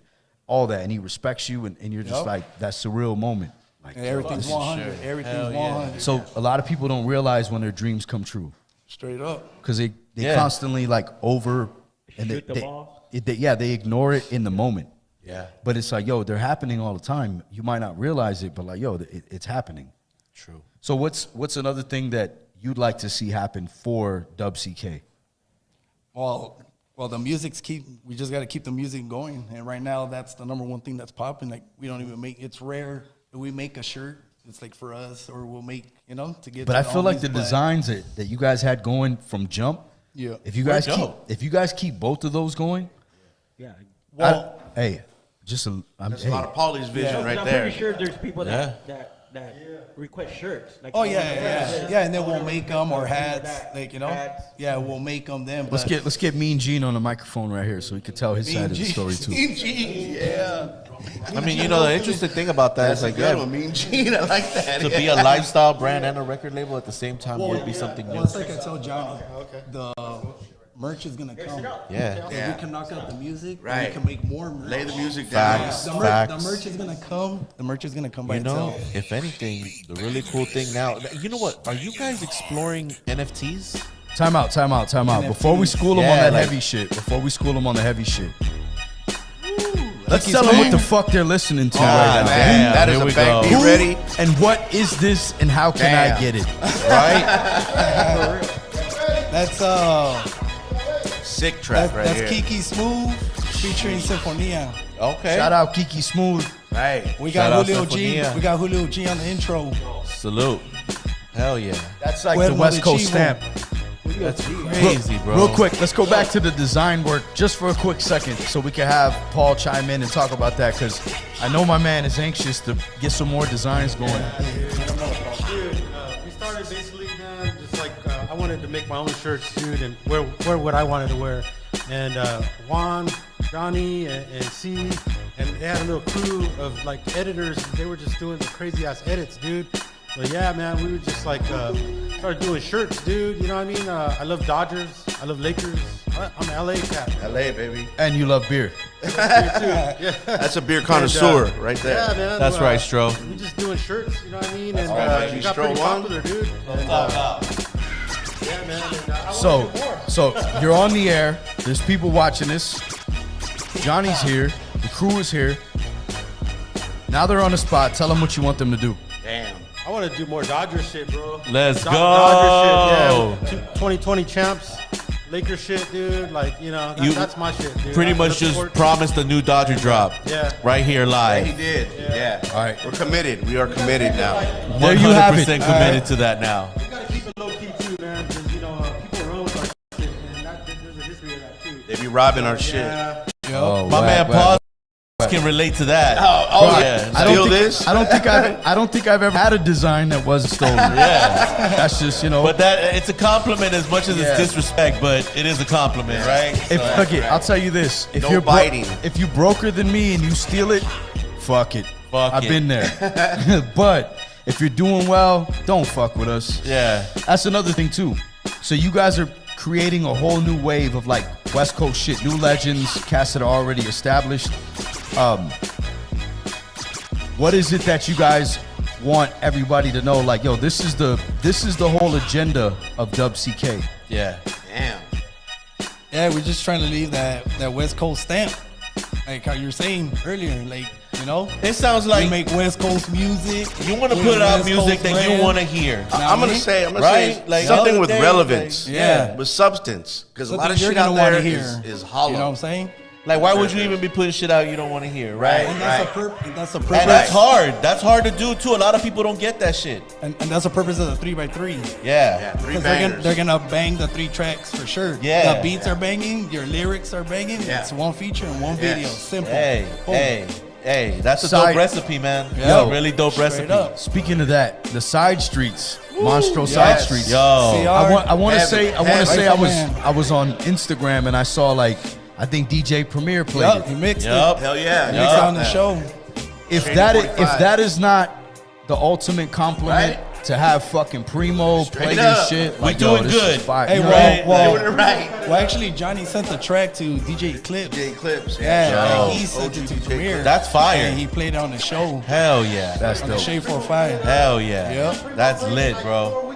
all that, and he respects you, and you're just Yup. like, that's a real moment. Like, and everything's 100. Everything's 100. so a lot of people don't realize when their dreams come true, Straight up. because they Yeah. constantly like over, and Shoot the ball. they ignore it in the moment. Yeah. But it's like, yo, they're happening all the time. You might not realize it, but like, yo, it's happening. True. So what's another thing that you'd like to see happen for WCK? Well, the music's we just got to keep the music going. And right now, that's the number one thing that's popping. Like, we don't even it's rare that we make a shirt. It's like for us, or we'll make, to get. But to I feel like the homies, but- designs that you guys had going from jump. Yeah. If you guys dope. keep both of those going, Yeah. Well, hey, just That's a lot of Paulie's vision right I'm there. pretty sure there's people that request shirts. Like, oh yeah, and then we'll make them or hats, That, like hats. Yeah, we'll make them then. let's But get Mean Gene on the microphone right here so he could tell his side of the story too. Mean Gene, yeah. I mean, the interesting thing about that is That's like, a good one, Mean Gene. I like that. to be a lifestyle brand and a record label at the same time would be something new. Well, it's like I told Johnny, the merch is gonna come. Yeah. If we can knock out the music, Right. we can make more merch. Lay the music down. Facts. The Facts. merch is gonna come. The merch is gonna come by You know, itself. if anything, the really cool thing now, you know what? Are you guys exploring NFTs? Time out. Before we school them Yeah, on that like- heavy shit. Let's tell them what the fuck they're listening to right now. Man, that is here a we bang. go. Be ready. And what is this and how can I Damn. get it? Right? That's Sick track right that's here. Kiki Smooth featuring Sinfonia. Okay. Shout out Kiki Smooth. Right. We Shout got out Julio G. Sinfonia. We got Julio G on the intro. Salute. Hell yeah. That's like Cuervo the West de Coast Chivo. stamp. That's crazy, bro. Real quick, let's go back to the design work just for a quick second so we can have Paul chime in and talk about that because I know my man is anxious to get some more designs going. Dude, we started basically, man, just like I wanted to make my own shirts, dude, and wear what I wanted to wear. And Juan, Johnny, and C, and they had a little crew of like editors. They were just doing the crazy ass edits, dude. But yeah, man, we were just like started doing shirts, dude. You know what I mean? I love Dodgers. I love Lakers. I'm an LA cat. LA, baby. And you love beer. That's a beer connoisseur right there. Yeah, man. That's right, Stro. We just doing shirts, you know what I mean? And right, it got Stro pretty one. popular, dude. And, yeah, man. And, I wanna do more. So you're on the air. There's people watching this. Johnny's here. The crew is here. Now they're on the spot. Tell them what you want them to do. Damn. I want to do more Dodger shit, bro. Let's go. Dodger shit, yeah. 2020 champs, Lakers shit, dude. Like, that's my shit, dude. Pretty I much look just forward- promised a new Dodger drop. Yeah. Right here Yeah, he live. did. Yeah. All right. We're committed. We are committed now. There you have it. 100% committed to that now. We gotta keep it low key too, man. Because people run with our shit, and there's a history of that too. They be robbing our shit. Yeah. Oh, My man Pawz can relate to that. Oh, yeah. I don't Steal think, this? I don't think I've ever had a design that wasn't stolen. Yeah. That's just, But that it's a compliment as much as Yeah. it's disrespect, but it is a compliment, right? If So- look it, I'll tell you this: if No you're biting. if you broker than me and you steal it, fuck it. Fuck I've it. been there. But if you're doing well, don't fuck with us. Yeah. That's another thing too. So you guys are creating a whole new wave of like West Coast shit, new legends, cast that are already established. What is it that you guys want everybody to know? Like, yo, this is the whole agenda of WCK. Yeah. Damn. Yeah, we're just trying to leave that West Coast stamp. like how you were saying earlier, like, you know, It sounds we like make West Coast music. you want to we're put out West music Coast that brand. you want to hear. I'm gonna me? say Right? Like, something the with other day, relevance, like, yeah. with substance, because a lot Something of you're shit out gonna wanna there hear. is hollow. You know what I'm saying? Like, why would you even be putting shit out you don't want to hear, right? And that's the that's the And purpose. that's hard. That's hard to do too. A lot of people don't get that shit. And that's the purpose of the 3x3. Yeah. Yeah, 3 Because bangers. they're gonna bang the 3 tracks for sure. Yeah. The beats are banging, your lyrics are banging. Yeah. It's one feature and one Yes. video. Simple. Hey, Boom. hey, that's a Side- dope recipe, man. Yo, That's a really dope straight recipe. up. Speaking of that, the side streets, Monstro side Yes. streets. Yo, CR. I want to Heavy, say I want to heavy. say Right, man. I was on Instagram and I saw like I think DJ Premier played Yup, it. he mixed Yup. it. Hell yeah. Mixed Yup. on the show. If Shady that 45. is not the ultimate compliment Right? to have fucking Primo play Straight this up. shit, We like, doing yo, this good. is fire. Hey, You know well, what I mean? Doing it right. well, actually, Johnny sent the track to DJ Eclipse. DJ Clips. Yeah, Yo. like he sent it to OG Premier. That's fire. And he played it on the show. hell yeah. That's On the dope. Shade 45. Hell yeah. Yep. That's lit, bro.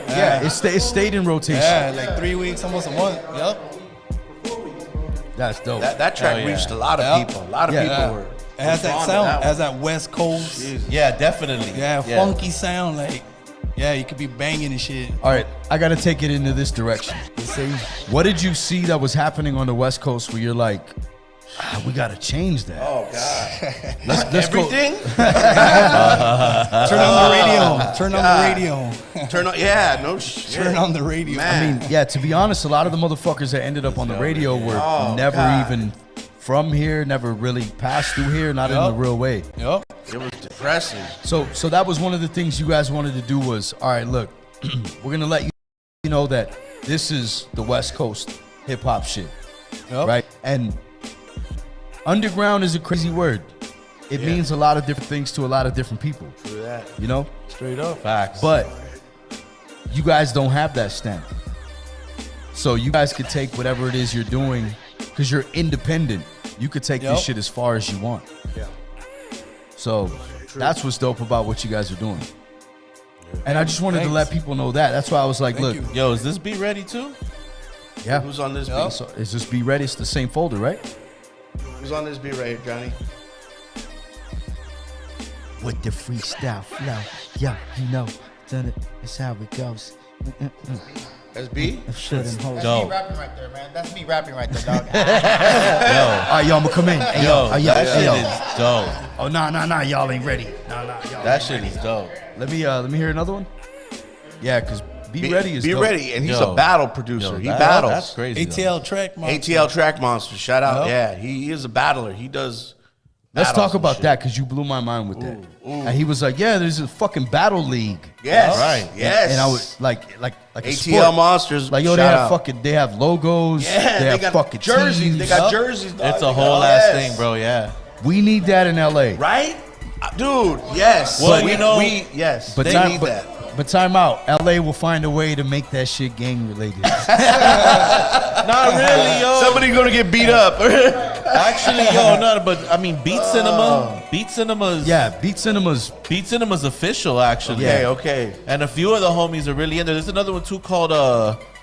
Yeah, it stayed in rotation. Yeah, like 3 weeks, almost a month. Yep. That's dope. That track Hell yeah. reached a lot of Yep. people. A lot of Yeah. people were. It has that drawn to sound, that it has that West Coast. Yeah, definitely. Yeah, funky sound. Like, yeah, you could be banging and shit. All right, I got to take it into this direction. You see? What did you see that was happening on the West Coast where you're like, we got to change that? Oh God. Let's go. Everything. Turn on the radio. Turn on the radio. Turn on. Yeah. No shit. Turn on the radio. Man. I mean, yeah, to be honest, a lot of the motherfuckers that ended up on the radio were Oh, never God. even from here, never really passed through here, not in Yup. a real way. Yep. It was depressing. So that was one of the things you guys wanted to do was, all right, look, we're gonna let you know that this is the West Coast hip hop shit, Yep. right? And underground is a crazy word. It means a lot of different things to a lot of different people. True that. You know, Straight up. Facts. but you guys don't have that stamp, so you guys could take whatever it is you're doing because you're independent. You could take Yep. this shit as far as you want. Yeah. So that's what's dope about what you guys are doing. And I just wanted to Thanks. let people know that. That's why I was like, Thank look, you. Yo, is this beat ready too? yeah. Who's on this Yup. beat? So it's just Be Ready. It's the same folder, right? Who's on this beat right here, Johnny? With the freestyle flow, yeah, you know, done it. That's how it goes. That's B. Shouldn't hold. Dope. Me rapping right there, man. That's me rapping right there, dog. Yo, All right, yo, I'ma come in. Hey, yo, yo, that hey, shit yo. is dope. Oh, nah, y'all ain't ready. Nah, y'all. That shit is dope. Let me hear another one. Yeah, because Be Ready is Be dope. ready, and he's Yo. a battle producer. Yo, He that- battles. That's crazy. though. ATL track. Monster. ATL Track Monster. Shout out. Yup. Yeah, he is a battler. He does. Let's battles talk and about shit. that because you blew my mind with that. And he was like, "Yeah, there's a fucking battle league." Yes. Right. Yes. And I was like a ATL sport. Monsters. Like, yo, they shout have out. fucking, they have logos. Yeah, they have got fucking jerseys. teams. They got jerseys. dog. It's They a got whole all ass that. thing, bro. Yeah. We need that in LA. Right, dude? Yes. Well, we, you know- we yes. But they time, need but, that. but time out. LA will find a way to make that shit gang related. Not really, yo. Somebody gonna get beat up. Actually, yo, no, but I mean, Beat Cinema's Yeah, Beat Cinemas. Beat Cinema's official, actually. Okay. Okay. And a few of the homies are really in there. There's another one too called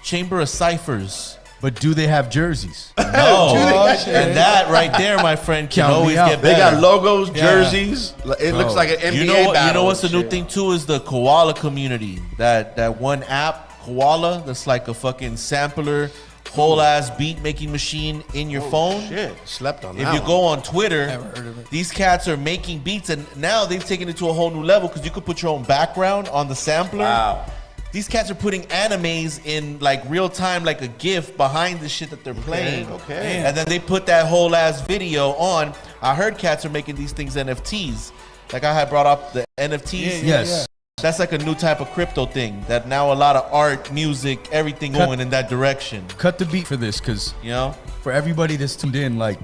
Chamber of Ciphers. But do they have jerseys? No, and that right there, my friend, can Count me always out. get They better. got logos, jerseys. It Bro. looks like an NBA You know what? battle. You know what's the and new shit. thing too is the Koala community. That one app, Koala, that's like a fucking sampler, whole ass beat making machine in your phone. Shit, slept on If that you one. go on Twitter, Never heard of it. these cats are making beats, and now they've taken it to a whole new level because you could put your own background on the sampler. Wow. These cats are putting animes in like real time, like a GIF behind the shit that they're playing. okay. And then they put that whole ass video on. I heard cats are making these things NFTs. Like I had brought up the NFTs. Yes. That's like a new type of crypto thing that now a lot of art, music, everything going in that direction. Cut the beat for this because You know? for everybody that's tuned in, like,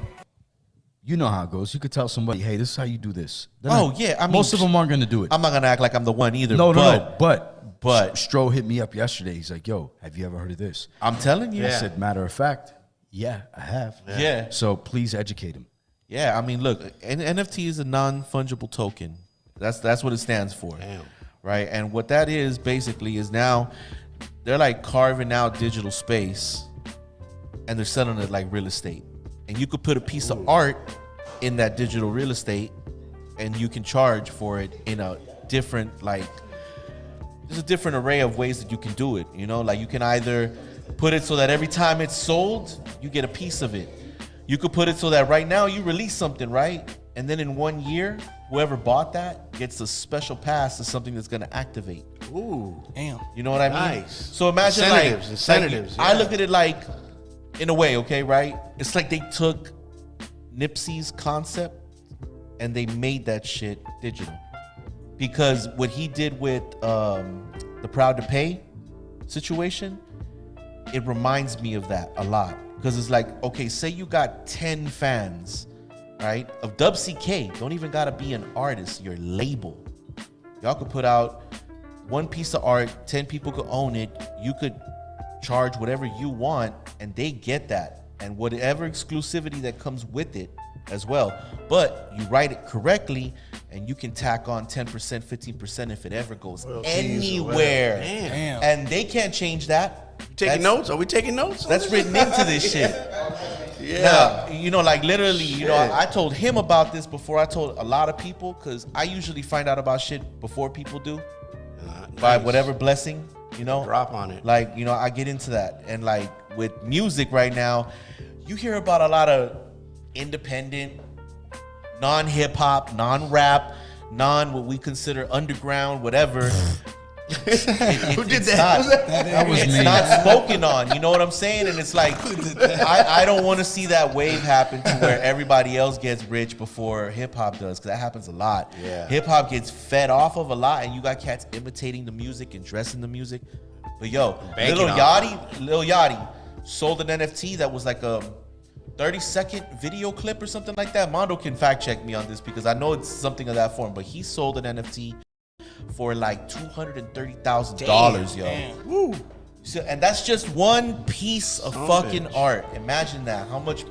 you know how it goes. You could tell somebody, hey, this is how you do this. They're Oh, not- yeah, I mean, most of them aren't going to do it. I'm not gonna act like I'm the one either. No. But Stro hit me up yesterday. He's like, yo, have you ever heard of this? I'm telling you. I said, matter of fact, yeah, I have. Yeah. So please educate him. Yeah, I mean, look, an NFT is a non-fungible token. That's what it stands for. Damn. Right? And what that is basically is now they're like carving out digital space and they're selling it like real estate and you could put a piece of art in that digital real estate, and you can charge for it in a different, like, there's a different array of ways that you can do it. You know, like you can either put it so that every time it's sold, you get a piece of it. You could put it so that right now you release something, right? And then in 1 year, whoever bought that gets a special pass to something that's going to activate. Ooh. Damn. You know what I mean? Nice. So imagine Incentives. I look at it like, in a way, okay, right? It's like they took Nipsey's concept and they made that shit digital. Because what he did with the Proud to Pay situation, it reminds me of that a lot. Because it's like, okay, say you got 10 fans, right, of Dub CK. Don't even gotta be an artist, your label. Y'all could put out one piece of art, 10 people could own it. You could charge whatever you want, and they get that. And whatever exclusivity that comes with it as well. But you write it correctly, and you can tack on 10%, 15% if it ever goes anywhere. Damn. And they can't change that. Taking notes? Are we taking notes? That's written into this shit. Yeah. Now, you know, like literally, you know, I told him about this before I told a lot of people, because I usually find out about shit before people do. By whatever blessing, you know. Drop on it. Like, you know, I get into that. And like with music right now, you hear about a lot of independent, non-hip hop, non-rap, what we consider underground, whatever. Who did that? It's not spoken on. You know what I'm saying? And it's like, I don't want to see that wave happen to where everybody else gets rich before hip hop does, because that happens a lot. Yeah. Hip hop gets fed off of a lot, and you got cats imitating the music and dressing the music. But yo, Lil Yachty sold an NFT that was like a 30-second video clip or something like that. Mondo can fact check me on this because I know it's something of that form, but he sold an NFT for like $230,000, yo. Woo. So, and that's just one piece of fucking art. Imagine that. How much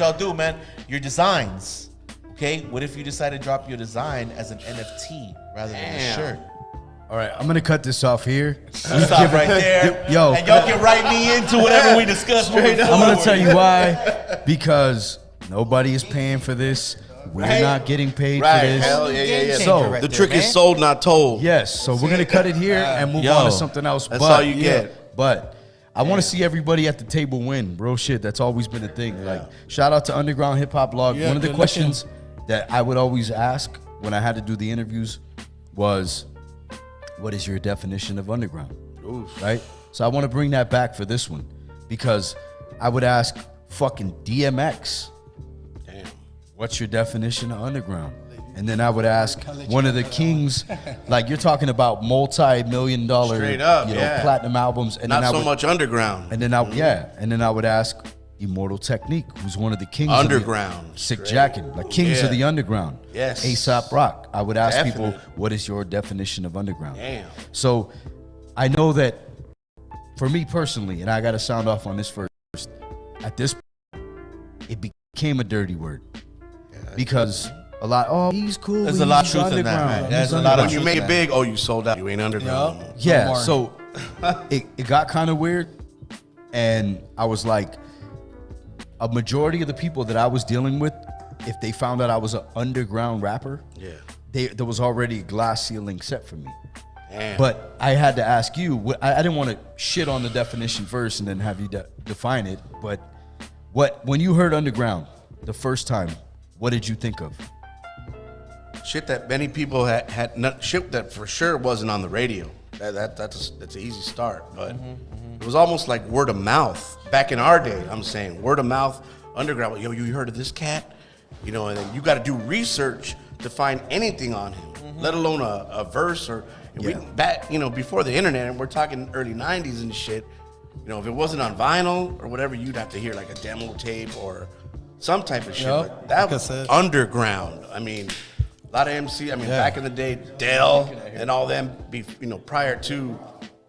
y'all do, man? Your designs. Okay? What if you decide to drop your design as an NFT rather than a shirt? All right, I'm gonna cut this off here. Stop right there. Yo, and y'all can write me into whatever we discuss. I'm gonna tell you why. Because nobody is paying for this. We're not getting paid for this. Hell yeah. So The trick is sold, not told. yes, so we're gonna cut it here and move on to something else. That's all you get. But I want to see everybody at the table win. Real shit. That's always been a thing. Like, shout out to Underground Hip Hop Blog. Yeah, One of the good questions that I would always ask when I had to do the interviews was, what is your definition of underground? Oof. Right? So I want to bring that back for this one, because I would ask fucking DMX, Damn. what's your definition of underground? And then I would ask one of the kings, like you're talking about multi-million-dollar, Straight up, platinum albums, and Not then so much underground. and then I would ask Immortal Technique, who's one of the kings Underground. of the Sick Jackin', like kings of the underground. Yes. A$AP Rock. I would ask Definite. people, what is your definition of underground? Damn. So I know that for me personally, and I got to sound off on this first, at this point, it became a dirty word. Because a lot, he's cool. There's a lot of he's truth in that, underground, man. There's he's a lot of When you truth make in it that. big, you sold out. You ain't underground. Yup. Yeah, More. so it got kind of weird, and I was like, a majority of the people that I was dealing with, if they found out I was an underground rapper, there was already a glass ceiling set for me. Damn. But I had to ask you, I didn't want to shit on the definition first and then have you define it, but when you heard underground the first time, what did you think of? Shit that many people had not, shit that for sure wasn't on the radio. That's an easy start, but it was almost like word of mouth back in our day. I'm saying word of mouth, underground. Yo, you heard of this cat? You know, and then you got to do research to find anything on him, let alone a verse or we, back. You know, before the internet, and we're talking early '90s and shit. You know, if it wasn't on vinyl or whatever, you'd have to hear like a demo tape or some type of shit. Yep, But that was cassette. underground. I mean, a lot of MC. I mean, back in the day, Dell and all them. Prior to,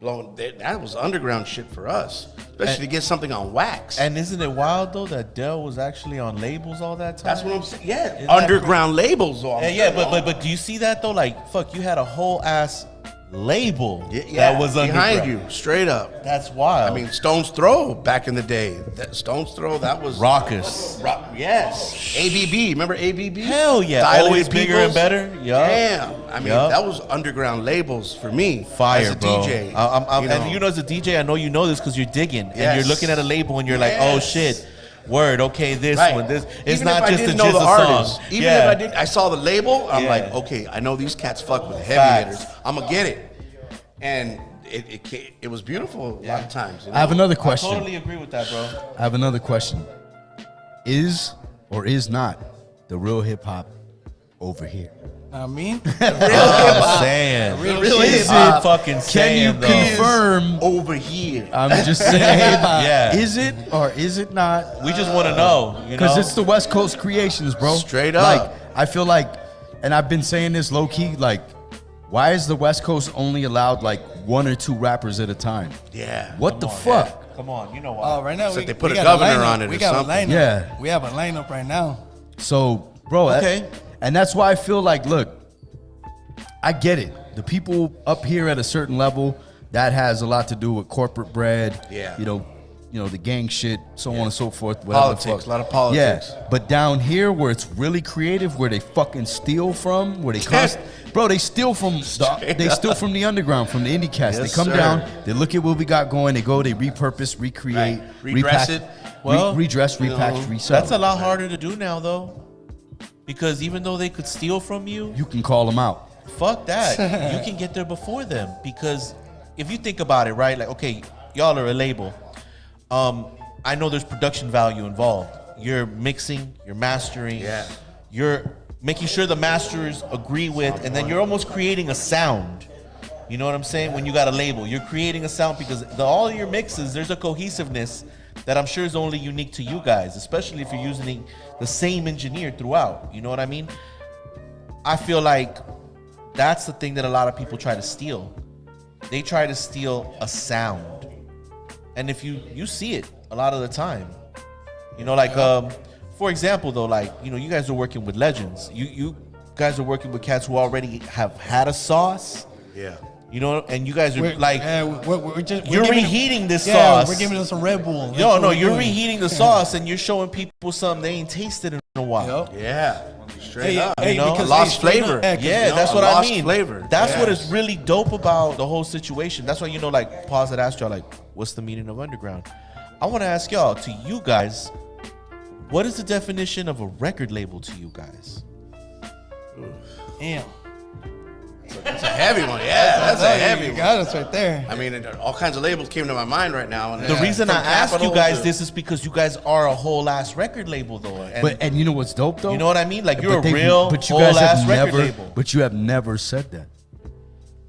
that was underground shit for us, especially to get something on wax. And isn't it wild though that Dell was actually on labels all that time? That's what I'm saying. Yeah, Isn't that underground labels. but do you see that though? Like, fuck, you had a whole ass label Yeah, that was behind underground. you, straight up. That's wild. I mean, Stone's Throw back in the day. That Stone's Throw, that was Raucous. Yes, ABB. Remember ABB? Hell yeah. Dilated Always bigger and Peoples? better. Yup. Damn. I mean, Yup. that was underground labels for me. Fire, as a bro. DJ. And you know, as a DJ, I know you know this because you're digging and Yes. you're looking at a label and you're like, oh Yes. shit, word, okay, this Right. one, this. It's Even not if I just a didn't know the jizz artist, song. even Yeah. if I saw the label, I'm Yeah. like, okay, I know these cats fuck with heavy Facts. hitters. I'm gonna get it, and it was beautiful a lot of times. You know? I have another I question. totally agree with that, bro. I have another question. Is or is not the real hip hop over here? I mean, I'm saying. Real Is I'm it? fucking Can saying, you though. confirm? over here. I'm just saying. Yeah. Is it or is it not? We just want to know, you know? Because it's the West Coast Creations, bro. Straight up. Like, I feel like, and I've been saying this low key, like, why is the West Coast only allowed like 1 or 2 rappers at a time? Yeah. What the fuck? Come on, you know why. right now Except we, they put we a got governor lineup. on it We or got something. a lineup. Yeah. We have a lineup right now. So, bro, Okay. and that's why I feel like, look, I get it. The people up here at a certain level, that has a lot to do with corporate bread. Yeah. You know, the gang shit, so on and so forth. Whatever the Politics, fuck. a lot of politics. Yeah, but down here where it's really creative, where they fucking steal from, where they bro, they steal from the underground, from the indie cats. Yes, they come sir. down, they look at what we got going, they go, they repurpose, recreate, Right. Redress repack- it. Well, redress, you know, repackage, resell. That's a lot harder to do now, though. Because even though they could steal from you, You can call them out. fuck that. You can get there before them. Because if you think about it, right? Like, okay, y'all are a label. I know there's production value involved. You're mixing, you're mastering, Yeah. you're making sure the masters agree with, and then you're almost creating a sound. You know what I'm saying? When you got a label, you're creating a sound because all your mixes, there's a cohesiveness that I'm sure is only unique to you guys, especially if you're using the same engineer throughout. You know what I mean? I feel like that's the thing that a lot of people try to steal. They try to steal a sound. And if you see it a lot of the time. You know, like for example though, like, you know, you guys are working with legends. You guys are working with cats who already have had a sauce. Yeah. You know, and you guys are like we're just you're reheating this Yeah, sauce. we're giving them some Red Bull. That's No, what no, we're you're doing. reheating the sauce and you're showing people something they ain't tasted in a while. Yep. Yeah. Straight up. Hey, know? because Lost straight up, flavor. 'cause, Yeah, you know, that's a what I lost mean. flavor. That's what Yes. is really dope about the whole situation. That's why, you know, like Pawz had asked y'all, like, what's the meaning of underground? I want to ask y'all, to you guys, what is the definition of a record label to you guys? Damn. It's a heavy one. Yeah, that's a heavy You one. got us right there. I mean, all kinds of labels came to my mind right now. And The reason I from ask you Capitol guys to- this is because you guys are a whole ass record label, though. And And you know what's dope though? you know what I mean? Like, you're But a real but you whole guys have ass record never, label. But you have never said that.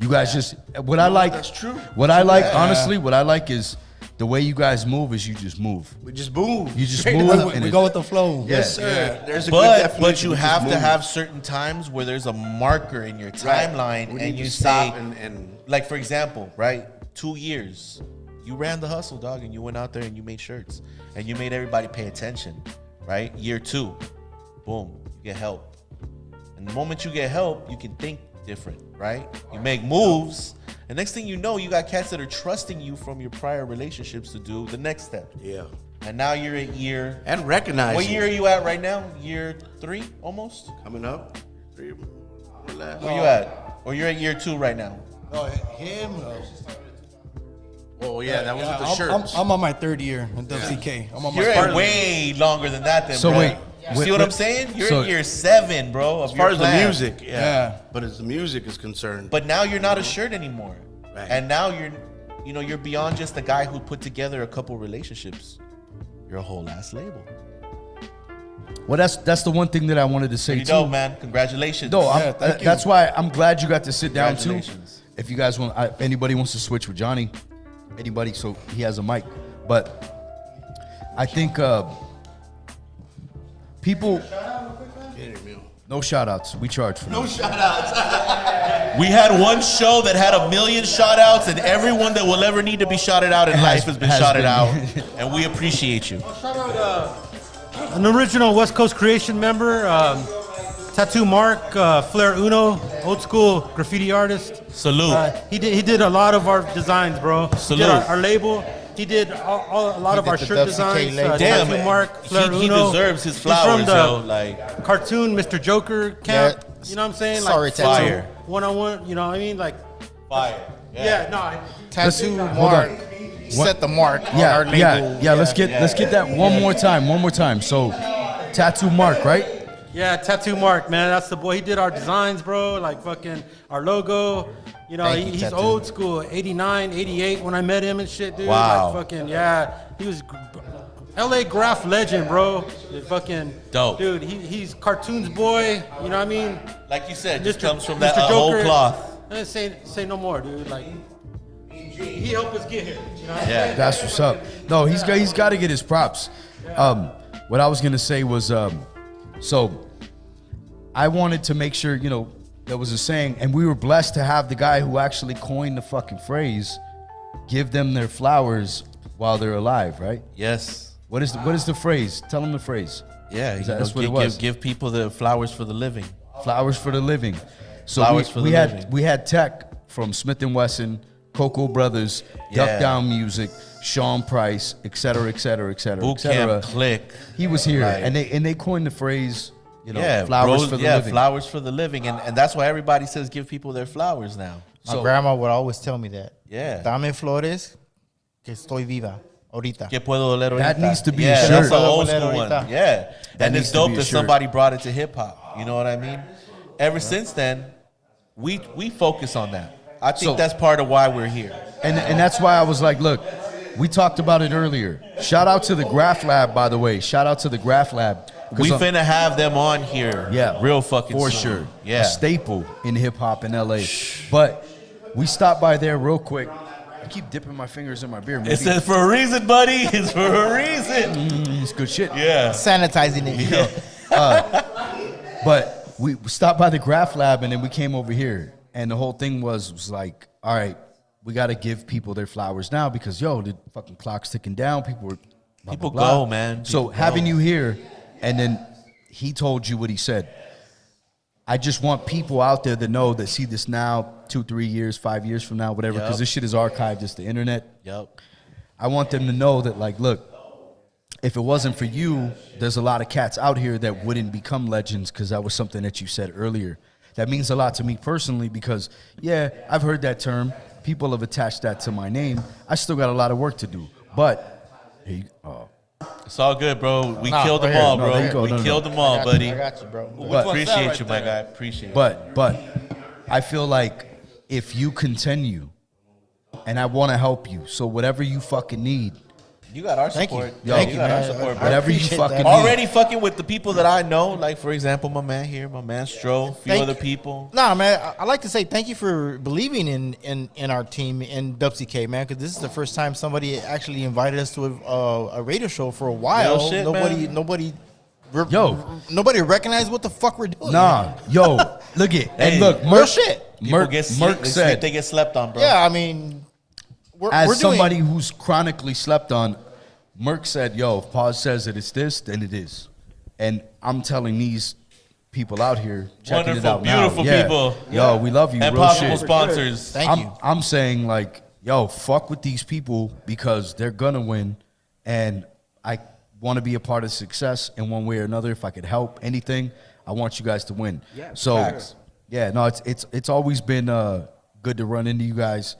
You guys just what I like. that's true. What I like, honestly, what I like is the way you guys move. Is you just move. we just move. You just Straight move. up. and We it- go with the flow. Yes, sir. There's a good But definition. you We just have to move. have certain times where there's a marker in your Right. timeline, We and need you to say, stop and like, for example, right? 2 years, you ran the hustle, dog, and you went out there and you made shirts, and you made everybody pay attention, right? Year 2, boom, you get help, and the moment you get help, you can think different, right? You make moves, and next thing you know, you got cats that are trusting you from your prior relationships to do the next step, yeah, and now you're at year. and recognize. What year are you at right now? Year 3, almost. coming up? 3 left. Where you at? Or you're at year 2 right now? Oh, him. Oh yeah, that was with the I'm, shirts. I'm on my 3rd year in WCK. I'm on my You're third at way longer than that, then, So bro. wait, You see what I'm saying? You're so- in year 7, bro. Of as far your as the plan. music, yeah. Yeah. But as the music is concerned, But now you're not a shirt anymore, Right. and now you're beyond just a guy who put together a couple relationships. You're a whole ass label. Well, that's the one thing that I wanted to say Pretty too. dope, man. Congratulations. No, Yeah, thank you. that's why I'm glad you got to sit down too. Congratulations. If you guys want, if anybody wants to switch with Johnny, anybody, so he has a mic. But I think people. No shout outs. We charge for no We had one show that had 1 million shout outs, and everyone that will ever need to be shouted out in life has been shouted out, and we appreciate you. An original West Coast Creation member, Tattoo Mark, Flair Uno, old school graffiti artist. Salute. He did a lot of our designs, bro. He Salute. did our label. He did a lot of did our the shirt WCK designs. label. Damn, Tattoo Mark, Flair he Uno. deserves his He's flowers, from the yo. Like, cartoon Mr. Joker camp. Yeah. You know what I'm saying? Sorry, like Tattoo. Fire. One-on-one. You know what I mean? Like, fire. yeah, no. Tattoo Hold mark. on. Set the mark on Yeah, our label. yeah. Let's get that one more time. So, Tattoo Mark, right? Yeah, Tattoo Mark, man. That's the boy. He did our designs, bro. Like fucking our logo. You know, Thank you, he's Tattoo. old school, 89, 88 when I met him and shit, dude. Wow. Like fucking, yeah. He was LA graph legend, bro. Fucking Dope. Dude, he's cartoons boy. You know what I mean? Like you said, just Mr. comes from that Mr. whole Joker. cloth. Say no more, dude. Like he helped us get here. You know what I'm Yeah. saying? That's what's up. No, he's got to get his props. What I was gonna say was, so I wanted to make sure, you know, there was a saying, and we were blessed to have the guy who actually coined the fucking phrase, "Give them their flowers while they're alive." Right? Yes. What is the phrase? Tell them the phrase. Yeah. Is you that- that's know, what it was. give people the flowers for the living. Flowers for the living. So Flowers for the living. we had Tech from Smith and Wesson, Cocoa Brothers, Yeah. Duck Down Music, Sean Price, et cetera, et cetera, et cetera, Boot et cetera. camp click. He was here, Right. and they coined the phrase, you know, Yeah, flowers bros, for the yeah, living. flowers for the living, and that's why everybody says give people their flowers now. My So- grandma would always tell me that. Yeah. Dame flores, que estoy viva ahorita. Que puedo oler That ahorita. needs to be a yeah, shirt. that's an Puedo old oler school one. ahorita. Yeah, and needs it's to dope be a that shirt. somebody brought it to hip hop. You know what I mean? Ever since then, we focus on that. I think So- that's part of why we're here. And that's why I was like, look, we talked about it earlier. Shout out to the Graph Lab, by the way. Shout out to the Graph Lab. We finna have them on here. Yeah, real fucking for soon. sure. Yeah, A staple in hip hop in LA. But we stopped by there real quick. I keep dipping my fingers in my beer. it says for a reason, buddy. It's for a reason. It's good shit. Yeah. Sanitizing it. You know. But we stopped by the Graph Lab and then we came over here. And the whole thing was like, all right, we got to give people their flowers now because, yo, the fucking clock's ticking down. People were. Blah, People blah, blah. go, man. So People having go. you here and then he told you what he said. I just want people out there that know that see this now, 2, 3 years, 5 years from now, whatever, because Yup. this shit is archived. It's the internet. Yep. I want them to know that, like, look, if it wasn't for you, there's a lot of cats out here that wouldn't become legends because that was something that you said earlier. That means a lot to me personally because, yeah, I've heard that term. People have attached that to my name. I still got a lot of work to do. But, here you, It's all good, bro. We Nah, killed them right here. all, No, bro. there you go. We No, no, killed no. them all, I got buddy. You, I got you, bro. But- Appreciate you, my guy. Appreciate you. but I feel like if you continue, and I want to help you, so whatever you fucking need, You got our Thank you. support. Yo, Thank you you, got our man. support, I bro. whatever you appreciate fucking that. need. Already fucking with the people that I know, like for example, my man here, my man Stro, a few Thank- other people. Nah, man, I like to say thank you for believing in our team in WCK, man, because this is the first time somebody actually invited us to a radio show for a while. Real shit, man. Nobody recognized what the fuck we're doing. nah, yo, look it. Hey, And look, real Merc, shit. People Merc, get Merc said, they get slept on, bro. Yeah, I mean, we're as doing, somebody who's chronically slept on, Merc said, yo, if Pawz says that it's this, then it is. And I'm telling these people out here, checking it Wonderful, out now. beautiful yeah, people. Yo, we love you. And real possible shit. sponsors. Thank you. I'm saying, like, yo, fuck with these people because they're gonna win, and I want to be a part of success in one way or another. If I could help anything, I want you guys to win. Yeah, so, facts. yeah, no, it's always been good to run into you guys.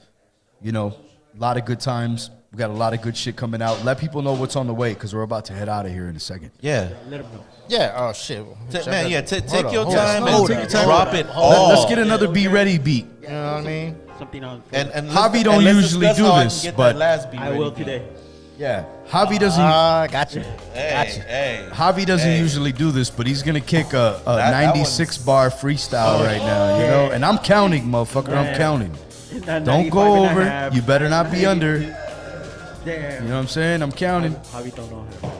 You know, a lot of good times. We got a lot of good shit coming out. Let people know what's on the way because we're about to head out of here in a second. Yeah. Let them know. Yeah, oh shit. Man, yeah, take on, your hold time on, and hold take on. your time. Drop it all. Let's get another Be Ready beat. You know what I mean? Something on. And Javi don't let's usually discuss do how I this, can get but that last beat I ready will beat. today. Yeah, Javi doesn't. Gotcha. Hey. Javi doesn't Hey. usually do this, but he's gonna kick a That 96 bar freestyle right now, you know. And I'm counting, motherfucker. I'm Yeah. counting. That Don't 95 go and a over. half. You better not be under. You Damn. know what I'm saying? I'm counting. Javi don't know him.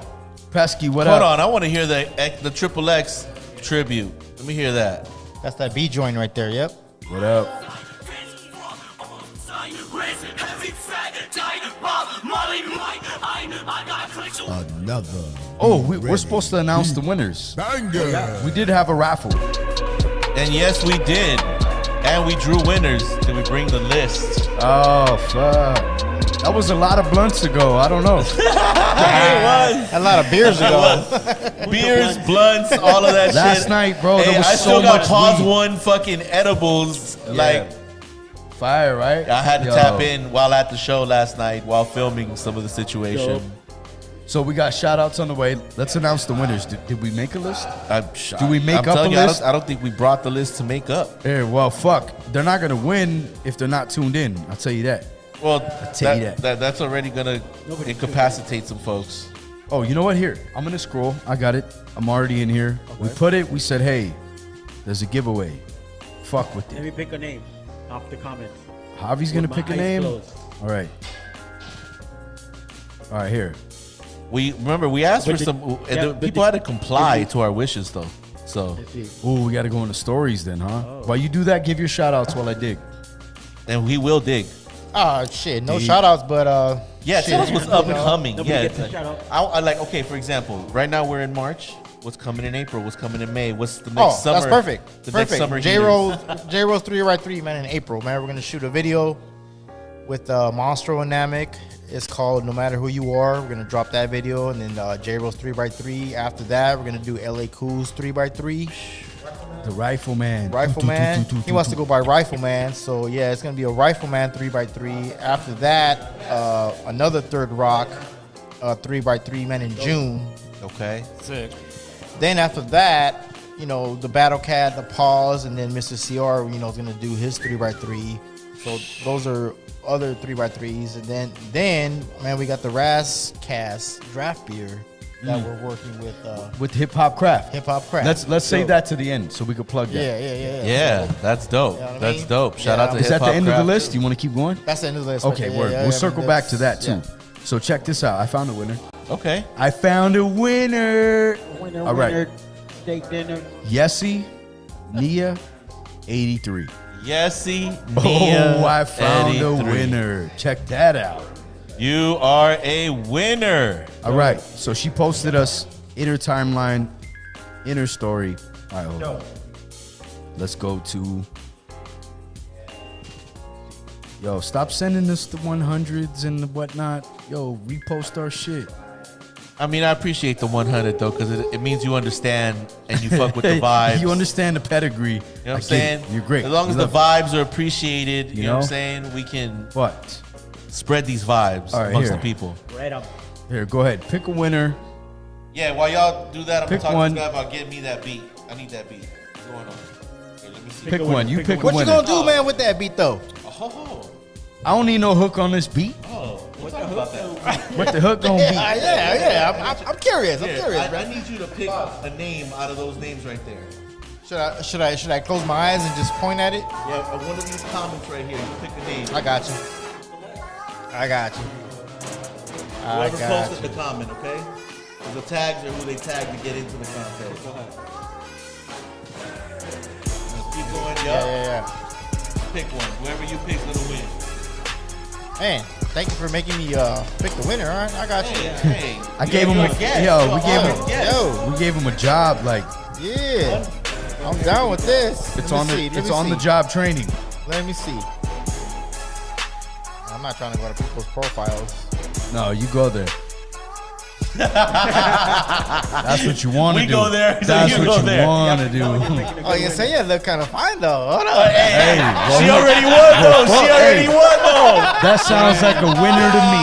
Pesky, what Hold up? on, I want to hear the Triple X tribute. Let me hear that. That's that B joint right there. Yep. What up? Another Oh, we're supposed to announce the winners. banger. We did have a raffle. And yes, we did. And we drew winners. Did we bring the list? Oh, fuck. That was a lot of blunts ago. I don't know. It was. A lot of beers ago. Beers, blunts, all of that shit. Last night, bro, there was I so still got much Pawz weed. one fucking edibles. Like, Fire, right? I had to Yo. tap in while at the show last night while filming some of the situation. So we got shout outs on the way. Let's announce the winners. Did we make a list? Do we make I'm up telling a you, list? I don't think we brought the list to make up. Yeah, well, fuck. They're not going to win if they're not tuned in. I'll tell you that. Well, tell you that's already gonna incapacitate some folks. Oh, you know what? Here, I'm going to scroll. I got it. I'm already in here. We put it. We said, hey, there's a giveaway. Fuck with Let it. me pick a name off the comments. Javi's going to With pick my a eyes name. closed. All right. All right, here. We asked for But some, the- and yeah, the but people the- had to comply to our wishes though. So, Let's see. Ooh, we got to go into stories then, huh? While you do that, give your shout outs while I dig. and we will dig. Oh shit, no shout outs, but Yeah, shit, tell us what's up and coming. Nobody Yeah, gets a shout out. I like. Okay, for example, right now we're in March. What's coming in April? What's coming in May? What's the next Oh, summer? that's perfect. The next summer. J Rose 3x3, man, in April, man. We're gonna shoot a video with Monstro and Namek. It's called No Matter Who You Are. We're gonna drop that video, and then J Rose 3x3. After that, we're gonna do LA Cool's 3x3. The Rifleman. Rifleman. He wants to go by Rifleman, so yeah, it's gonna be a Rifleman 3x3. After that, another Third Rock 3x3, man, in June. Okay. Then after that, you know, the Battle Cat, the Pawz, and then Mr. CR, you know, is gonna do his 3x3. So those are other 3x3s, and then man, we got the WESTCOAST draft beer that we're working with With Hip Hop Craft. Hip Hop Craft. Let's save that to the end so we could plug that. Yeah. Yeah, that's dope. You know what I That's mean? dope. Shout Yeah. out to Is that Hip the Hop end of the Craft. list? You want to keep going? That's the end of the list. right Okay, there. word. Yeah, We'll yeah, circle that's- back to that too. yeah. So check this out. I found a winner. Okay. I found a winner. Winner, All right. winner, steak dinner. Yessie, Nia, 83. Yessie. Oh, I found a 83. winner. Check that out. You are a winner. All right. So she posted us in her timeline, in her story. All right, hold on. Let's go to. Yo, stop sending us the 100s and the whatnot. Yo, repost our shit. I mean, I appreciate the 100 though, because it means you understand and you fuck with the vibes. You understand the pedigree. You know what I I'm get it. saying? You're great. As long as We the love it. vibes are appreciated, you know what I'm saying? We can But spread these vibes All right, amongst here. the people. Right up. here, go ahead. Pick a winner. Yeah, while y'all do that, I'm Pick gonna talk one. to this guy about getting me that beat. I need that beat. What's going on? Here, let me see. Pick one. You pick a What you winner. gonna do, man, with that beat though? Oh, I don't need no hook on this beat. we'll talk about that. What the hook gonna be? Yeah. I'm curious. I'm Here, curious, I man. need you to pick a name out of those names right there. Should I close my eyes and just point at it? Yeah, one of these comments right here. You pick a name. I got you. I got you. I Whoever got posted you. the comment, okay? 'Cause the tags are who they tag to get into the contest. Let's keep going, Yeah. Pick one. Whoever you pick's gonna win. Man, thank you for making me pick the winner. All right, I got you. Hey, I gave him a Yo, we gave him a job. Like yeah. I'm down with this. it's Let on me the see, let it's me on see. the job training. Let me see. I'm not trying to go to people's profiles. No, you go there. That's what you want to We do. go there, so That's you what go you there. want to do. Oh, you say you look kind of fine though. Hold on. Hey, well, She already won though. She Hey. already won though. that sounds like a winner to me.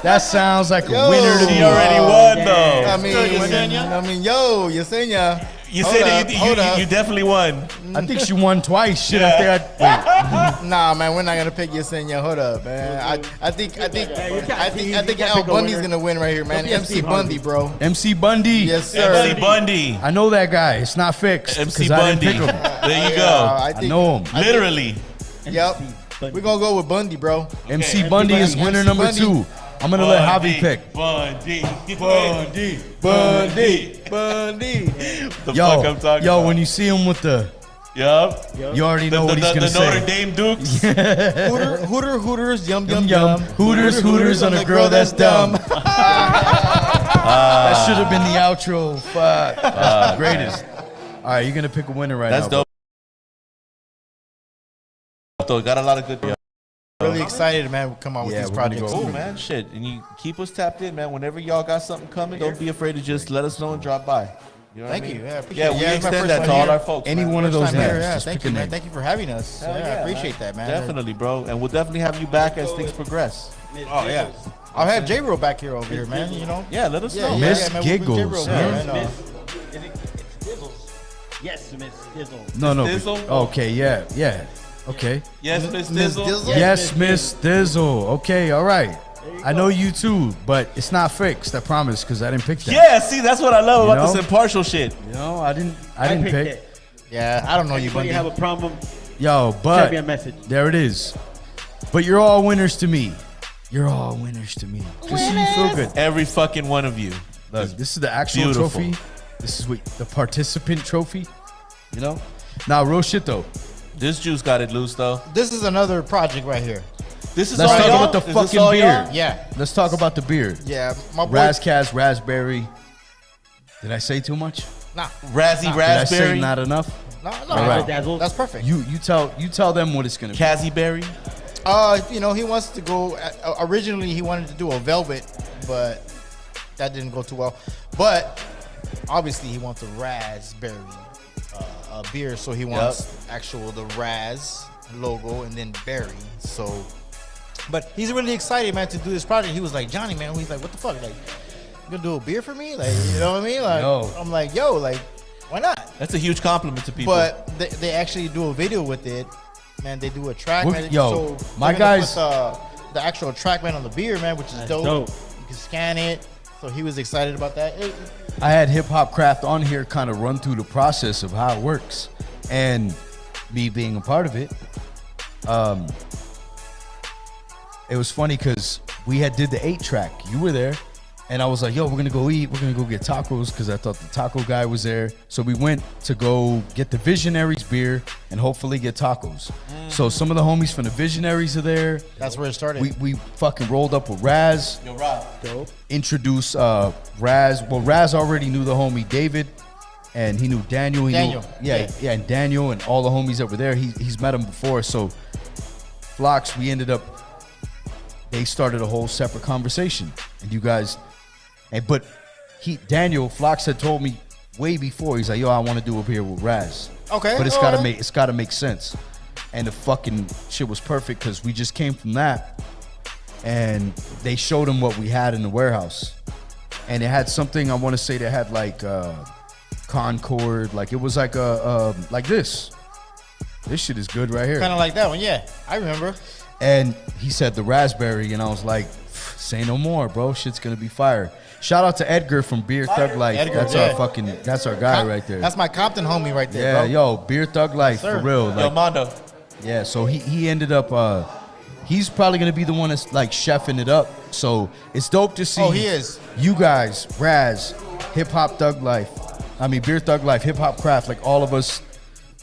That sounds like a Yo. winner to She me. already won though. I mean, yo, Yesenia. You Hold said up, that hold up. you definitely won. I think she won twice. Shit, I think Nah, man, we're not gonna pick Yesenia. Hold up, man. I think Al Bundy's gonna win right here, man. MC Bundy, bro. MC Bundy. Yes, sir. MC Bundy. I know that guy. It's not fixed. MC 'cause I didn't Bundy. pick him. There you go. I I know him. Literally. Yep. We're gonna go with Bundy, bro. MC Bundy is Bundy. winner MC number Bundy. 2. I'm gonna let Javi pick. Bundy. Bundy. The Yo, fuck I'm talking yo, about. when you see him with the, Yup. you already know what he's gonna the Notre say. Dame Dukes. Hooters, yum, Yum yum, yum. yum. Hooters on a girl that's dumb. That should have been the outro. Fuck. That's the greatest. All right, you're gonna pick a winner right That's now. bro. dope. dope though. Got a lot of good. Really excited, man. We'll come out with Yeah, these we're gonna projects. go Cool, man. Shit, and you keep us tapped in, man. Whenever y'all got something coming, don't be afraid to just let us know and drop by. You know what Thank I mean? you. Yeah, I appreciate Yeah, it. we Yeah, it's my extend first that one to all here. our folks. Any man. one of First those time here, names. yeah. Just Thank pick you, a man. name. Thank you for having us. Hell Yeah, I yeah, appreciate that, man. Definitely, bro. And we'll definitely have you back as things progress. Oh yeah. I'll have J-Ro back here over here, man. You know. Yeah, let us Yeah, know. yeah, Miss yeah, man. We'll bring Giggles. J-Ro over here, Yeah. man. Is it Dizzle? Yes, Miss Dizzle. No, no. Dizzle? Okay, yeah. Okay. Yes, Miss Miss Dizzle. Dizzle? Yes, Miss Dizzle. Okay, all right. I know you too, but it's not fixed. I promise, because I didn't pick that. Yeah, see, that's what I love You about know? this impartial shit. You know, I didn't picked pick. it. Yeah, I don't know you, Anybody Bundy. have a problem? Yo, Send but me a message. there it is. But you're all winners to me. You're all winners to me. Just so you feel good. Every fucking one of you. Look, this is the actual beautiful. trophy. This is what the participant trophy. You know. Now, real shit though. This juice got it loose though. This is another project right here. This is Let's all talk y'all? about the Is this fucking all beer. y'all? Yeah, Let's talk about the beer. yeah. My boy. Razcaz raspberry. Did I say too much? Nah, Razzie Did I say raspberry. not enough? no. All right. Dazzle. That's perfect. You tell them what it's gonna be. Kazzy berry. You know, he wants to go. Originally, he wanted to do a velvet, but that didn't go too well. But obviously, he wants a raspberry beer, so he wants the Raz logo and then berry. So, but he's really excited, man, to do this project. He was like, Johnny, man, he's like, what the fuck, like, you gonna do a beer for me, like, you know what I mean? Like, Yo. I'm like, yo, like, why not? That's a huge compliment to people. But they actually do a video with it, man. They do a track, man. Yo, so my they're gonna guys- put the actual track, man, on the beer, man, which is dope. dope. You can scan it. So he was excited about that. I had Hip Hop Craft on here, kind of run through the process of how it works, and me being a part of it. It was funny because we did the 8-track. You were there, and I was like, "Yo, we're gonna go eat. We're gonna go get tacos," because I thought the taco guy was there. So we went to go get the Visionaries beer and hopefully get tacos. So some of the homies from the Visionaries are there. That's where it started. We fucking rolled up with Raz. Yo, Rob. Dope. Introduce Raz. Well, Raz already knew the homie David, and he knew Daniel. He Daniel, knew, yeah, and Daniel and all the homies that were there. He's met him before. So, Flocks, we ended up. They started a whole separate conversation, and you guys, but Daniel Flocks had told me way before. He's like, "Yo, I want to do up here with Raz." Okay, but it's alright. gotta make sense, and the fucking shit was perfect because we just came from that. And they showed him what we had in the warehouse, and it had something I want to say that had like Concord, like it was like like this. This shit is good right here. Kind of like that one, yeah. I remember. And he said the raspberry, and I was like, say no more, bro. Shit's gonna be fire. Shout out to Edgar from Beer Thug Life. Edgar, That's our guy right there. That's my Compton homie right there, Yeah, bro. yo, Beer Thug Life Sir. for real. Yo, Like, Mondo. yeah, so he ended up he's probably gonna be the one that's like chefing it up. So it's dope to see. Oh, he is. You guys, Raz, Hip Hop Thug Life. I mean Beer Thug Life, Hip Hop Craft, like all of us,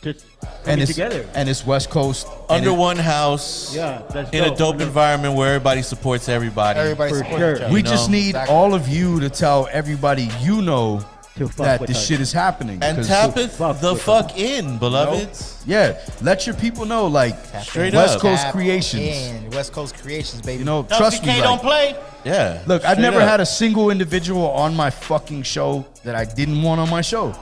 Just and coming it's together. and it's West Coast Under and it- one house. Yeah, that's In a dope. dope environment where everybody supports everybody. Everybody For supports sure. each other. We know, just need exactly. all of you to tell everybody you know To fuck that with this us. shit is happening. And 'Cause tap so- it fuck the with fuck in, beloveds. Yeah, let your people know, like Straight West up. Coast Tap Creations. in. West Coast Creations, baby. You know, trust me. LCK Like, don't play. Yeah. look, I've Straight never up. had a single individual on my fucking show that I didn't want on my show.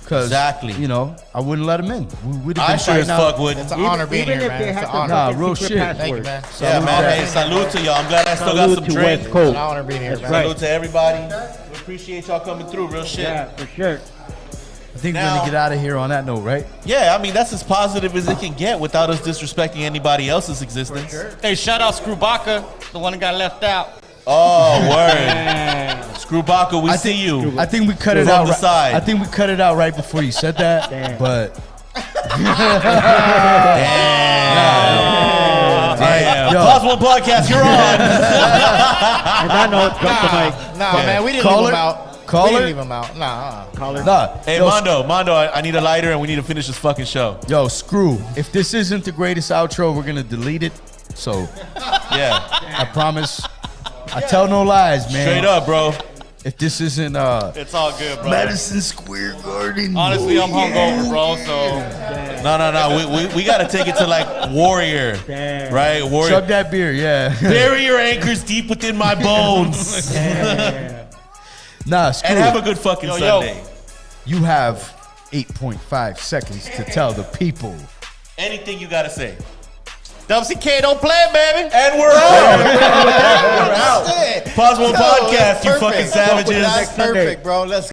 Cause Exactly. you know, I wouldn't let them in. We would have I been sure as fighting out- fuck would. It's an honor being Even here, if man. they It's have an to honor. Nah, get real secret shit. Thank you, passwords. man. Yeah, man. Hey, salute to y'all. I'm glad I still got Salute some to drink. West Coast. It's an honor being here, That's man. right. Salute to everybody. We appreciate y'all coming through. Real shit. Yeah, for sure. I think we're Now- gonna get out of here on that note, right? Yeah, I mean, that's as positive as it can get without us disrespecting anybody else's existence. Hey, shout out Screwbaka, the one that got left out. Oh, word. Screwbaka, we see you. I think we cut It it was on out. the side. I think we cut it out right before you said that. Damn. But Damn. Yo. Pawz One Podcast, you're on. And I know it's drop the mic. Nah, man, we didn't Caller? leave him out. Caller? We didn't leave him out. Nah. Caller. nah, Hey, yo, Mondo, I need a lighter and we need to finish this fucking show. Yo, screw. If this isn't the greatest outro, we're gonna delete it. So Yeah. I promise. I tell no lies, man. Straight up, bro. If this isn't It's all good, bro. Madison Square Garden. Honestly, I'm boy, yeah. hungover, bro, so No. We got to take it to like warrior, Damn. right? Warrior. Chug that beer, yeah. Bury your anchors deep within my bones. Yeah. Nah, screw And have it. a good fucking Yo. Sunday. You have 8.5 seconds to tell the people. Anything you got to say. WCK don't play, baby. And we're out. We're out. Pawz One Podcast, you fucking Perfect. savages. That's perfect, bro. Let's